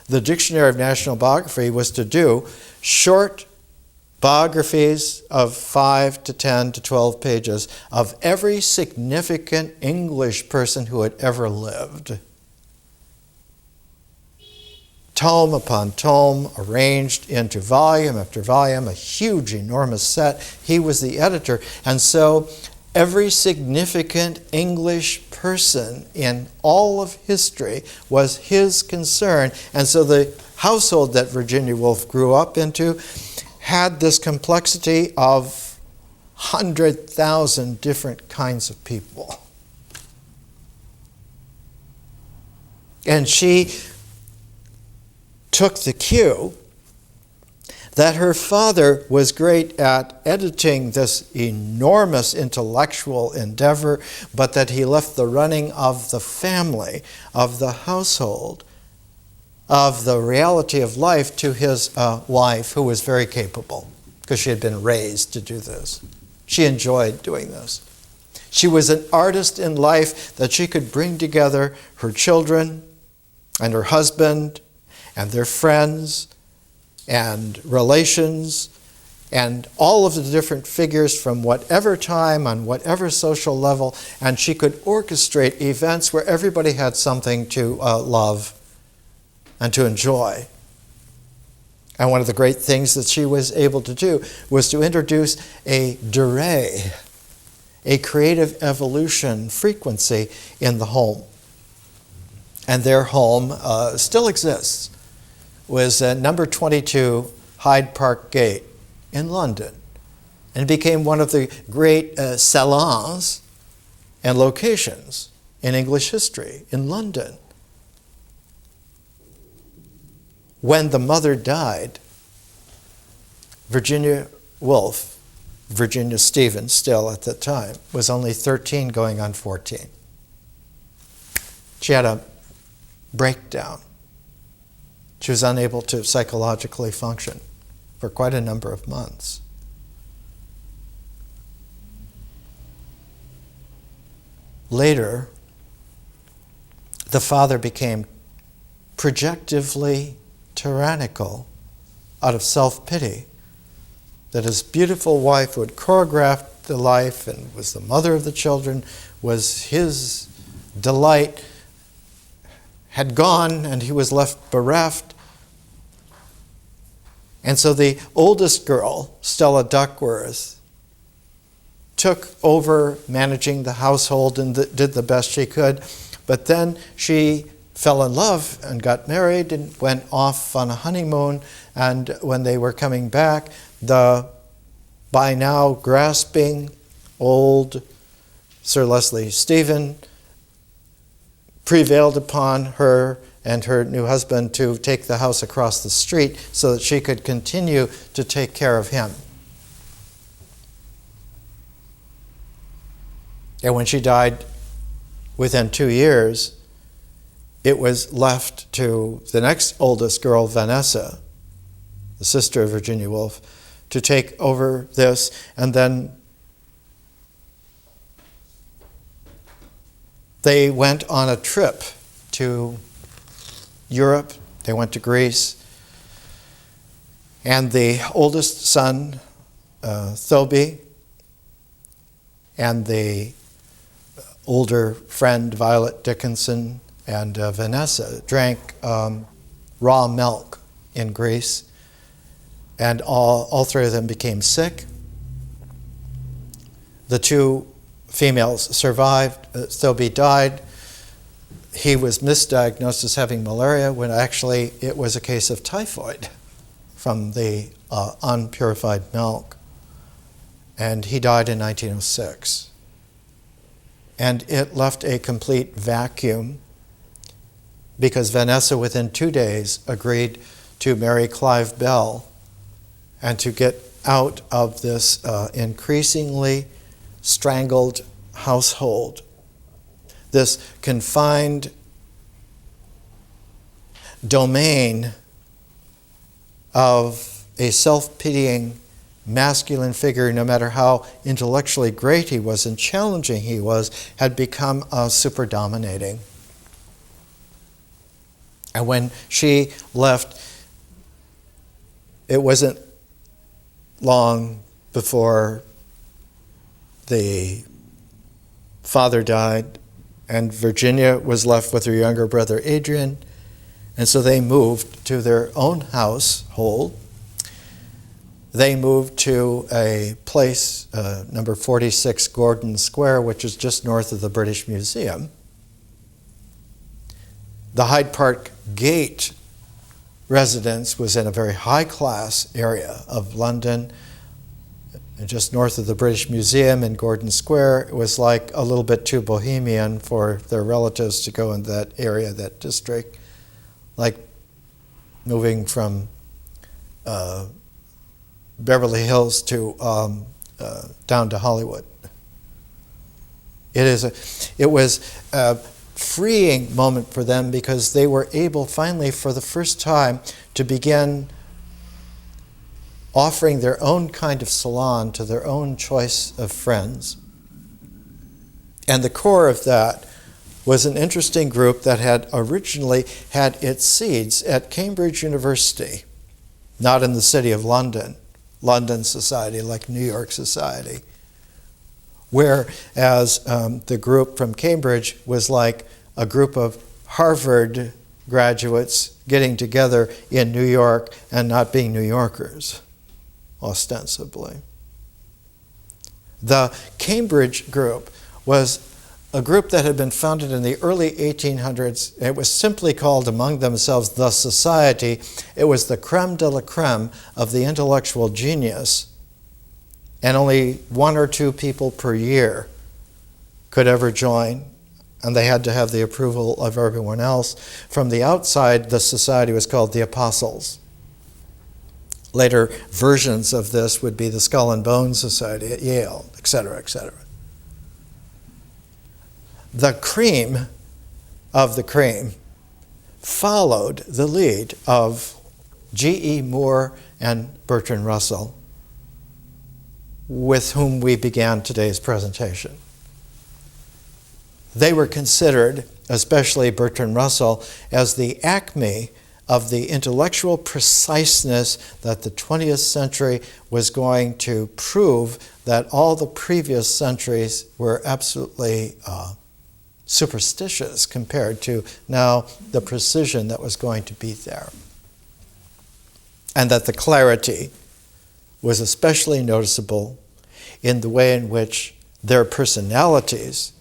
The Dictionary of National Biography was to do short biographies of 5 to 10 to 12 pages of every significant English person who had ever lived. Tome upon tome, arranged into volume after volume, a huge, enormous set. He was the editor. And so every significant English person in all of history was his concern. And so the household that Virginia Woolf grew up into had this complexity of 100,000 different kinds of people. And she took the cue that her father was great at editing this enormous intellectual endeavor, but that he left the running of the family, of the household, of the reality of life to his wife, who was very capable, because she had been raised to do this. She enjoyed doing this. She was an artist in life, that she could bring together her children and her husband and their friends and relations and all of the different figures from whatever time on whatever social level, and she could orchestrate events where everybody had something to love and to enjoy. And one of the great things that she was able to do was to introduce a durée, a creative evolution frequency in the home. And their home still exists. Was number 22 Hyde Park Gate in London, and became one of the great salons and locations in English history in London. When the mother died, Virginia Woolf, Virginia Stevens still at the time, was only 13 going on 14. She had a breakdown. She was unable to psychologically function for quite a number of months. Later, the father became projectively tyrannical out of self-pity, that his beautiful wife, who had choreographed the life and was the mother of the children, was his delight, had gone, and he was left bereft. And so the oldest girl, Stella Duckworth, took over managing the household and did the best she could. But then she fell in love and got married and went off on a honeymoon. And when they were coming back, the by now grasping old Sir Leslie Stephen prevailed upon her and her new husband to take the house across the street so that she could continue to take care of him. And when she died within 2 years, it was left to the next oldest girl, Vanessa, the sister of Virginia Woolf, to take over this. And then they went on a trip to Europe. They went to Greece. And the oldest son, Thoby, and the older friend, Violet Dickinson, and Vanessa drank raw milk in Greece. And all three of them became sick. The two females survived. Thoby died. He was misdiagnosed as having malaria when actually it was a case of typhoid from the unpurified milk. And he died in 1906. And it left a complete vacuum because Vanessa, within 2 days, agreed to marry Clive Bell and to get out of this increasingly strangled household, this confined domain of a self-pitying masculine figure, no matter how intellectually great he was and challenging he was, had become super dominating. And when she left, it wasn't long before the father died, and Virginia was left with her younger brother Adrian, and so they moved to their own household. They moved to a place, number 46 Gordon Square, which is just north of the British Museum. The Hyde Park Gate residence was in a very high-class area of London. And just north of the British Museum in Gordon Square, it was like a little bit too bohemian for their relatives to go in that area, that district. Like moving from Beverly Hills to down to Hollywood. It was a freeing moment for them because they were able finally for the first time to begin offering their own kind of salon to their own choice of friends. And the core of that was an interesting group that had originally had its seeds at Cambridge University, not in the city of London, London society like New York society, whereas the group from Cambridge was like a group of Harvard graduates getting together in New York and not being New Yorkers, ostensibly. The Cambridge group was a group that had been founded in the early 1800s. It was simply called among themselves the Society. It was the creme de la creme of the intellectual genius, and only 1 or 2 people per year could ever join, and they had to have the approval of everyone else. From the outside, the society was called the Apostles. Later versions of this would be the Skull and Bones Society at Yale, etc., etc. The cream of the cream followed the lead of G.E. Moore and Bertrand Russell, with whom we began today's presentation. They were considered, especially Bertrand Russell, as the acme of the intellectual preciseness that the 20th century was going to prove that all the previous centuries were absolutely superstitious compared to now the precision that was going to be there. And that the clarity was especially noticeable in the way in which their personalities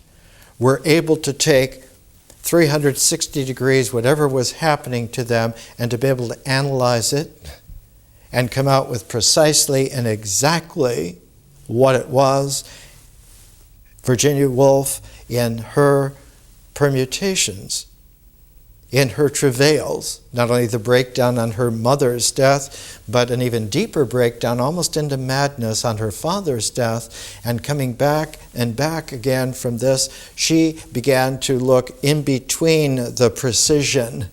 were able to take 360 degrees, whatever was happening to them, and to be able to analyze it and come out with precisely and exactly what it was. Virginia Woolf, in her permutations, in her travails, not only the breakdown on her mother's death, but an even deeper breakdown, almost into madness, on her father's death, and coming back and back again from this, she began to look in between the precision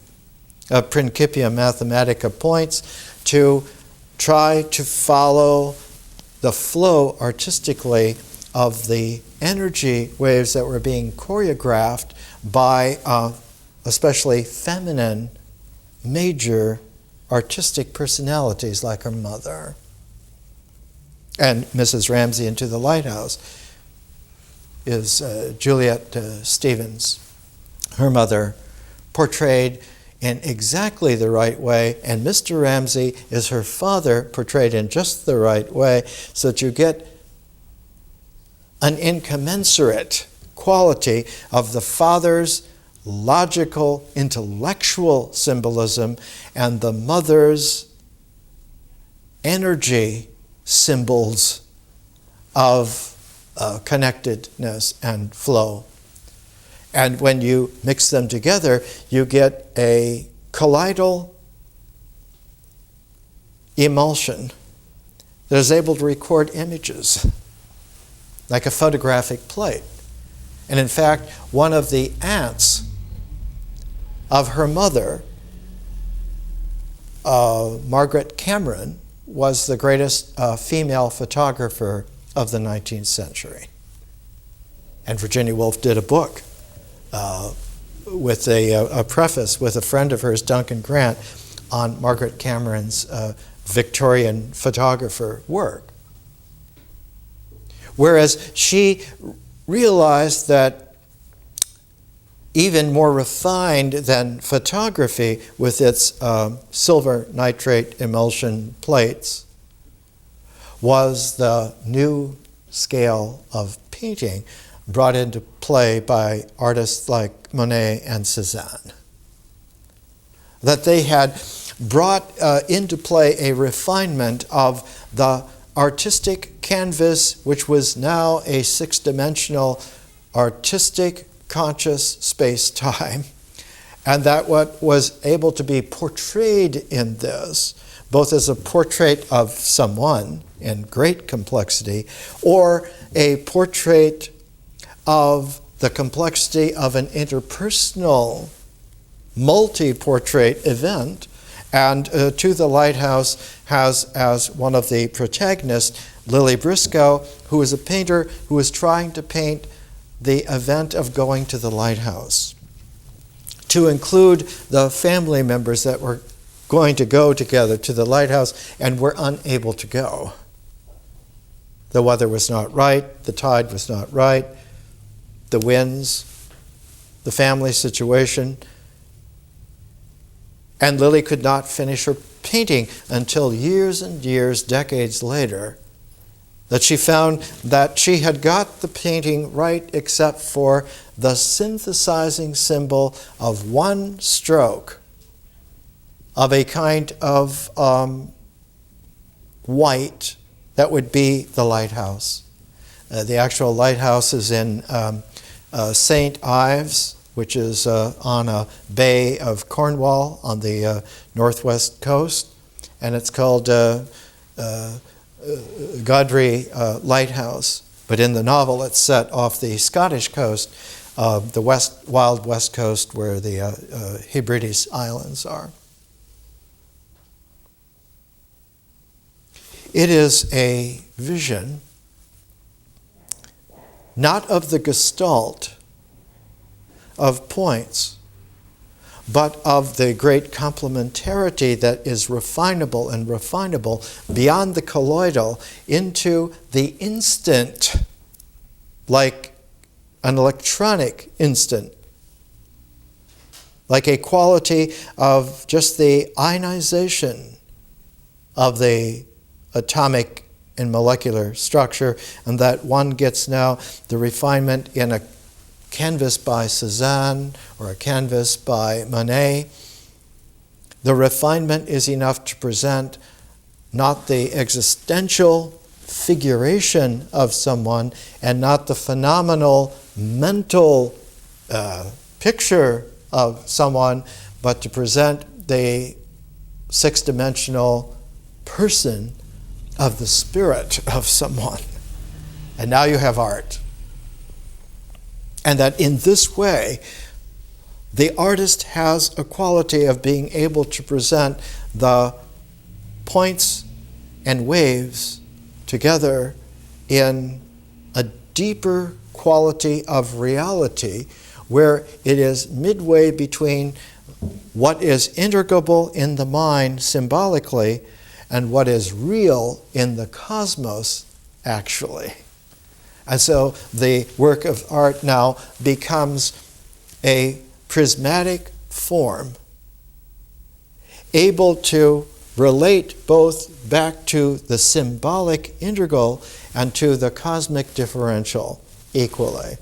of Principia Mathematica points to try to follow the flow artistically of the energy waves that were being choreographed by especially feminine major artistic personalities like her mother. And Mrs. Ramsay into the Lighthouse is Juliet Stevens, her mother, portrayed in exactly the right way, and Mr. Ramsay is her father, portrayed in just the right way, so that you get an incommensurate quality of the father's logical, intellectual symbolism and the mother's energy symbols of connectedness and flow. And when you mix them together, you get a colloidal emulsion that is able to record images like a photographic plate. And in fact, one of the aunts of her mother, Margaret Cameron, was the greatest female photographer of the 19th century. And Virginia Woolf did a book with a preface with a friend of hers, Duncan Grant, on Margaret Cameron's Victorian photographer work. Whereas she realized that even more refined than photography with its silver nitrate emulsion plates was the new scale of painting brought into play by artists like Monet and Cezanne. That they had brought into play a refinement of the artistic canvas, which was now a 6-dimensional artistic conscious space-time, And that what was able to be portrayed in this, both as a portrait of someone in great complexity, or a portrait of the complexity of an interpersonal, multi-portrait event. And To the Lighthouse has as one of the protagonists Lily Briscoe, who is a painter who is trying to paint the event of going to the lighthouse, to include the family members that were going to go together to the lighthouse and were unable to go. The weather was not right, the tide was not right, the winds, the family situation. And Lily could not finish her painting until years and years, decades later, that she found that she had got the painting right except for the synthesizing symbol of one stroke of a kind of white that would be the lighthouse. The actual lighthouse is in St. Ives, which is on a bay of Cornwall on the northwest coast, and it's called Godrey Lighthouse. But in the novel, it's set off the Scottish coast, the wild west coast where the Hebrides Islands are. It is a vision not of the gestalt of points, but of the great complementarity that is refinable and refinable beyond the colloidal into the instant, like an electronic instant, like a quality of just the ionization of the atomic and molecular structure, and that one gets now the refinement in a canvas by Cezanne or a canvas by Monet. The refinement is enough to present not the existential figuration of someone and not the phenomenal mental picture of someone, but to present the six-dimensional person of the spirit of someone. And now you have art. And that in this way, the artist has a quality of being able to present the points and waves together in a deeper quality of reality, where it is midway between what is integrable in the mind symbolically and what is real in the cosmos actually. And so the work of art now becomes a prismatic form, able to relate both back to the symbolic integral and to the cosmic differential equally.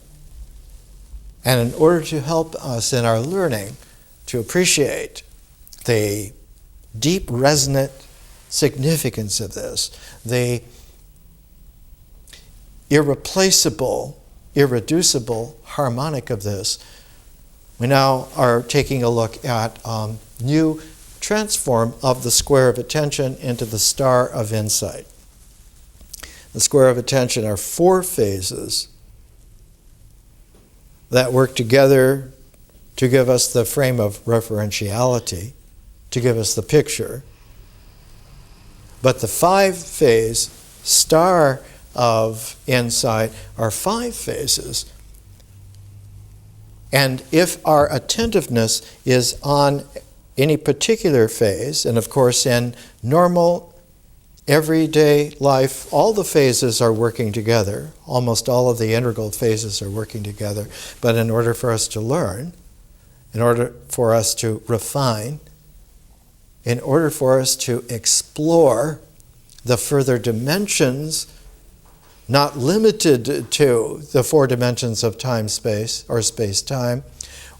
And in order to help us in our learning to appreciate the deep resonant significance of this, the irreplaceable, irreducible harmonic of this, we now are taking a look at new transform of the square of attention into the star of insight. The square of attention are four phases that work together to give us the frame of referentiality, to give us the picture. But the five-phase star of insight are five phases. And if our attentiveness is on any particular phase, and of course in normal, everyday life, all the phases are working together, almost all of the integral phases are working together, but in order for us to learn, in order for us to refine, in order for us to explore the further dimensions, not limited to the four dimensions of time-space or space-time,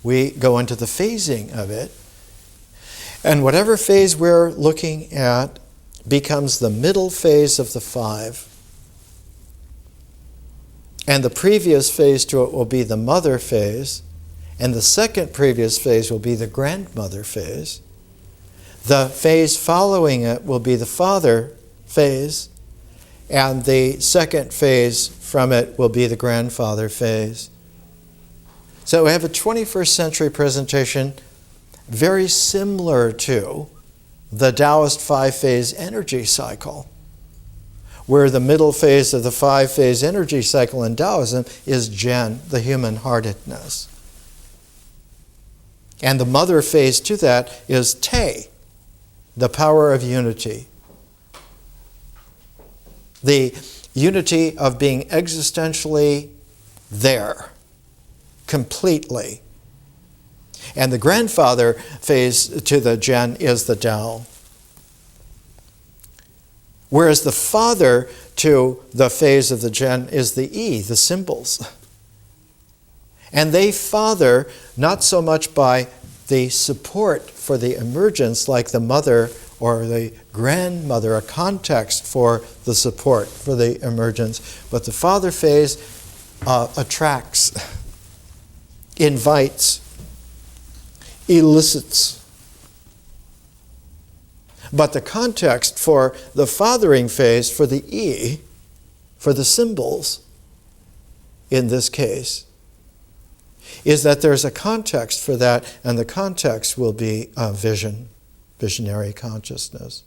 we go into the phasing of it. And whatever phase we're looking at becomes the middle phase of the five. And the previous phase to it will be the mother phase. And the second previous phase will be the grandmother phase. The phase following it will be the father phase. And the second phase from it will be the grandfather phase. So we have a 21st century presentation very similar to the Taoist five-phase energy cycle, where the middle phase of the five-phase energy cycle in Taoism is Zhen, the human-heartedness. And the mother phase to that is Te, the power of unity. The unity of being existentially there, completely. And the grandfather phase to the Zhen is the Tao. Whereas the father to the phase of the Zhen is the Yi, the symbols. And they father not so much by the support for the emergence like the mother or the grandmother, a context for the support for the emergence, but the father phase attracts, invites, elicits. But the context for the fathering phase, for the E, for the symbols, in this case, is that there's a context for that, and the context will be vision, visionary consciousness.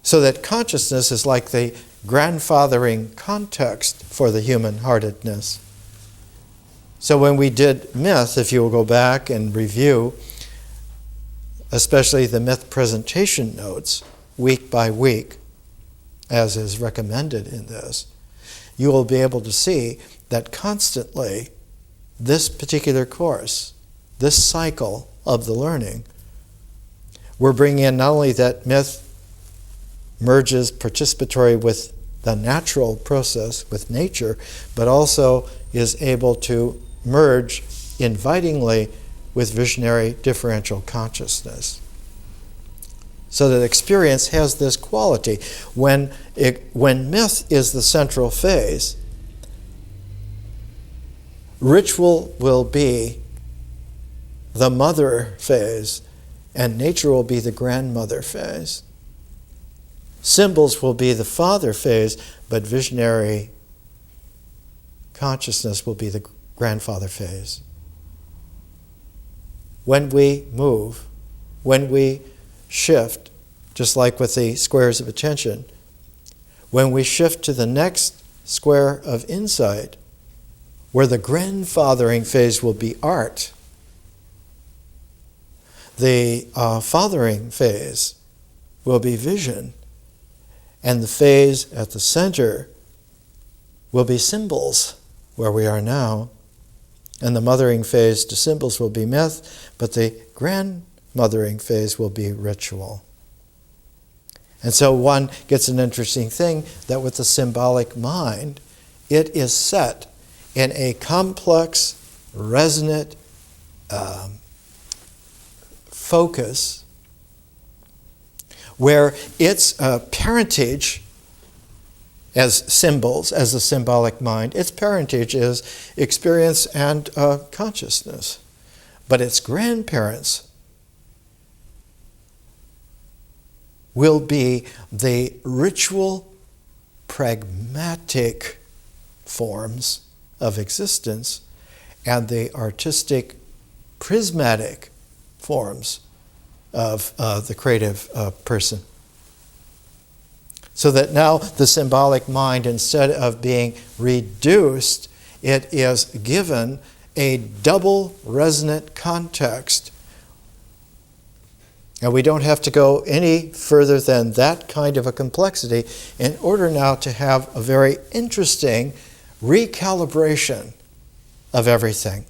So that consciousness is like the grandfathering context for the human-heartedness. So when we did myth, if you will go back and review, especially the myth presentation notes, week by week, as is recommended in this, you will be able to see that constantly this particular course, this cycle of the learning, we're bringing in not only that myth merges participatory with the natural process, with nature, but also is able to merge invitingly with visionary differential consciousness. So that experience has this quality. When myth is the central phase, ritual will be the mother phase, and nature will be the grandmother phase. Symbols will be the father phase, but visionary consciousness will be the grandfather phase. When we move, when we shift, just like with the squares of attention, when we shift to the next square of insight, where the grandfathering phase will be art, the fathering phase will be vision, and the phase at the center will be symbols, where we are now. And the mothering phase to symbols will be myth, but the grandmothering phase will be ritual. And so one gets an interesting thing that with the symbolic mind, it is set in a complex, resonant focus where its parentage as symbols, as the symbolic mind, its parentage is experience and consciousness. But its grandparents will be the ritual, pragmatic forms of existence and the artistic, prismatic forms of the creative person. So that now the symbolic mind, instead of being reduced, it is given a double resonant context. And we don't have to go any further than that kind of a complexity in order now to have a very interesting recalibration of everything.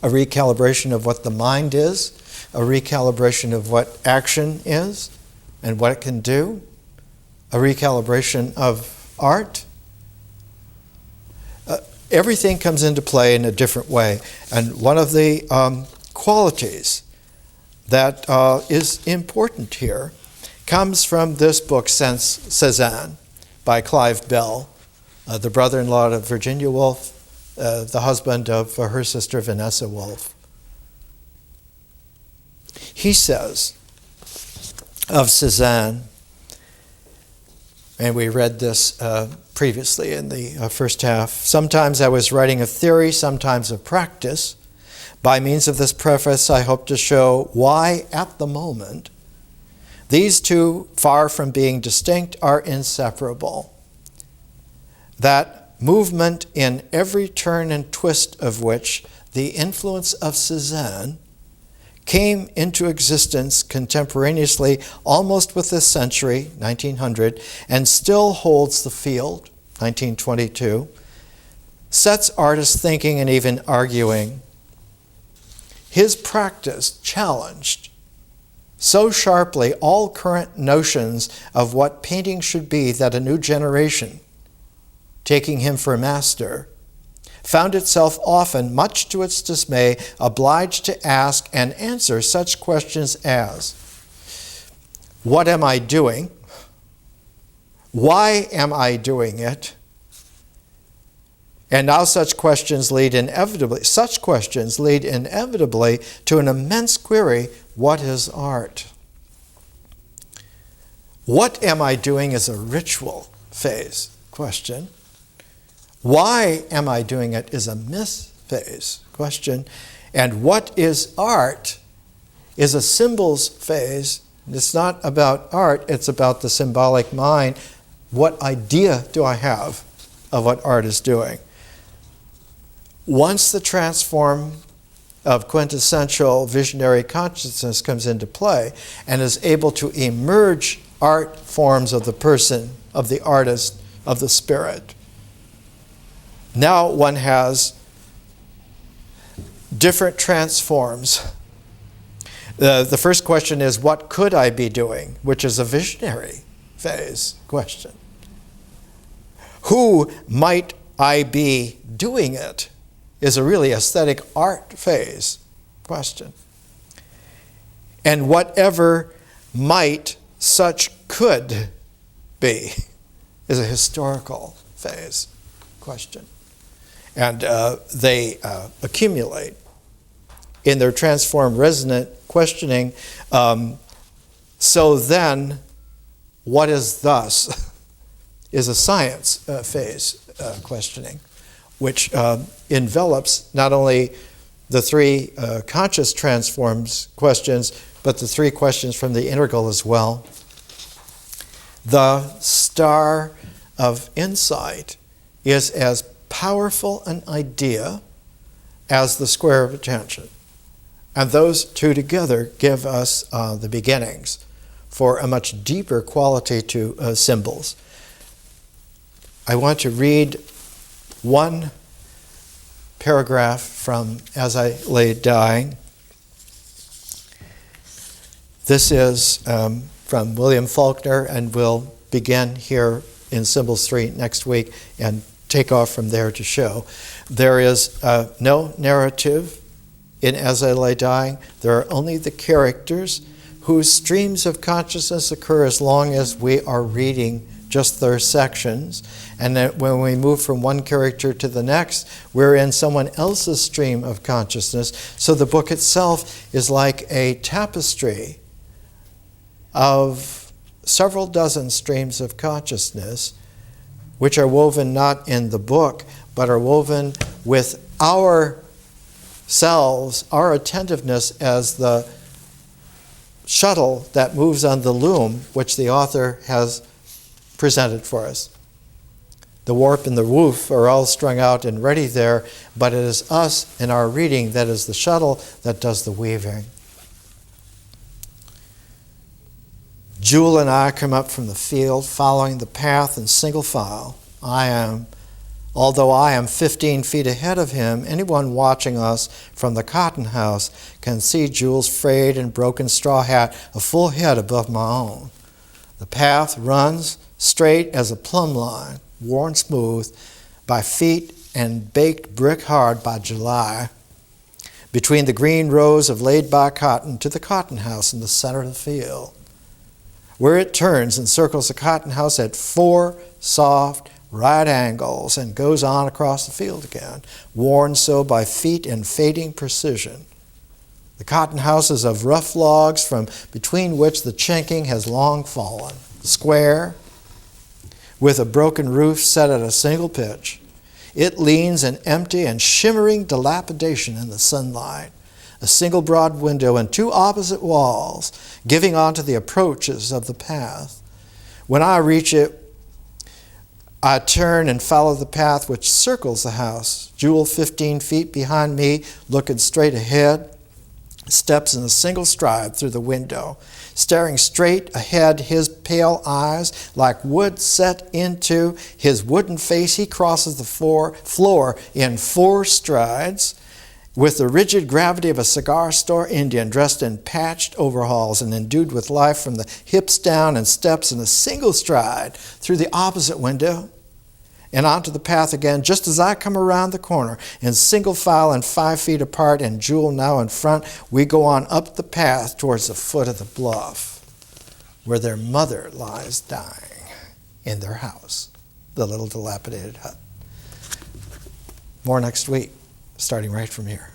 A recalibration of what the mind is, a recalibration of what action is and what it can do, a recalibration of art. Everything comes into play in a different way. And one of the qualities that is important here comes from this book, Cezanne, by Clive Bell, the brother-in-law of Virginia Woolf, the husband of her sister Vanessa Wolff. He says of Cezanne, and we read this previously in the first half, sometimes I was writing a theory, sometimes a practice. By means of this preface, I hope to show why, at the moment, these two, far from being distinct, are inseparable. That movement in every turn and twist of which the influence of Cezanne came into existence contemporaneously, almost with this century, 1900, and still holds the field, 1922, sets artists thinking and even arguing. His practice challenged so sharply all current notions of what painting should be that a new generation, taking him for a master, found itself often, much to its dismay, obliged to ask and answer such questions as, what am I doing? Why am I doing it? And now such questions lead inevitably to an immense query, what is art? What am I doing is a ritual phase question. Why am I doing it is a myth phase question. And what is art is a symbols phase. It's not about art, it's about the symbolic mind. What idea do I have of what art is doing? Once the transform of quintessential visionary consciousness comes into play and is able to emerge art forms of the person, of the artist, of the spirit, now one has different transforms. The first question is, what could I be doing? Which is a visionary phase question. Who might I be doing it? Is a really aesthetic art phase question. And whatever might such could be is a historical phase question. And they accumulate in their transformed resonant questioning. So then, what is thus is a science phase questioning, which envelops not only the three conscious transforms questions, but the three questions from the integral as well. The star of insight is as powerful an idea as the square of attention. And those two together give us the beginnings for a much deeper quality to symbols. I want to read one paragraph from As I Lay Dying. This is from William Faulkner, and we'll begin here in Symbols 3 next week and take off from there to show. There is no narrative in As I Lay Dying. There are only the characters whose streams of consciousness occur as long as we are reading just their sections. And then when we move from one character to the next, we're in someone else's stream of consciousness. So the book itself is like a tapestry of several dozen streams of consciousness, which are woven not in the book, but are woven with ourselves, our attentiveness as the shuttle that moves on the loom, which the author has presented for us. The warp and the woof are all strung out and ready there, but it is us in our reading that is the shuttle that does the weaving. Jewel and I come up from the field, following the path in single file. Although I am 15 feet ahead of him, anyone watching us from the cotton house can see Jewel's frayed and broken straw hat a full head above my own. The path runs straight as a plumb line, worn smooth by feet and baked brick hard by July, between the green rows of laid-by cotton to the cotton house in the center of the field. Where it turns and circles the cotton house at 4 soft, right angles, and goes on across the field again, worn so by feet in fading precision. The cotton house is of rough logs from between which the chinking has long fallen, square, with a broken roof set at a single pitch. It leans in empty and shimmering dilapidation in the sunlight. A single broad window and two opposite walls, giving onto the approaches of the path. When I reach it, I turn and follow the path which circles the house. Jewel, 15 feet behind me, looking straight ahead, steps in a single stride through the window. Staring straight ahead, his pale eyes like wood set into his wooden face, he crosses the floor in 4 strides with the rigid gravity of a cigar store Indian dressed in patched overalls and endued with life from the hips down, and steps in a single stride through the opposite window and onto the path again, just as I come around the corner. In single file and 5 feet apart, and Jewel now in front, we go on up the path towards the foot of the bluff, where their mother lies dying in their house, the little dilapidated hut. More next week, starting right from here.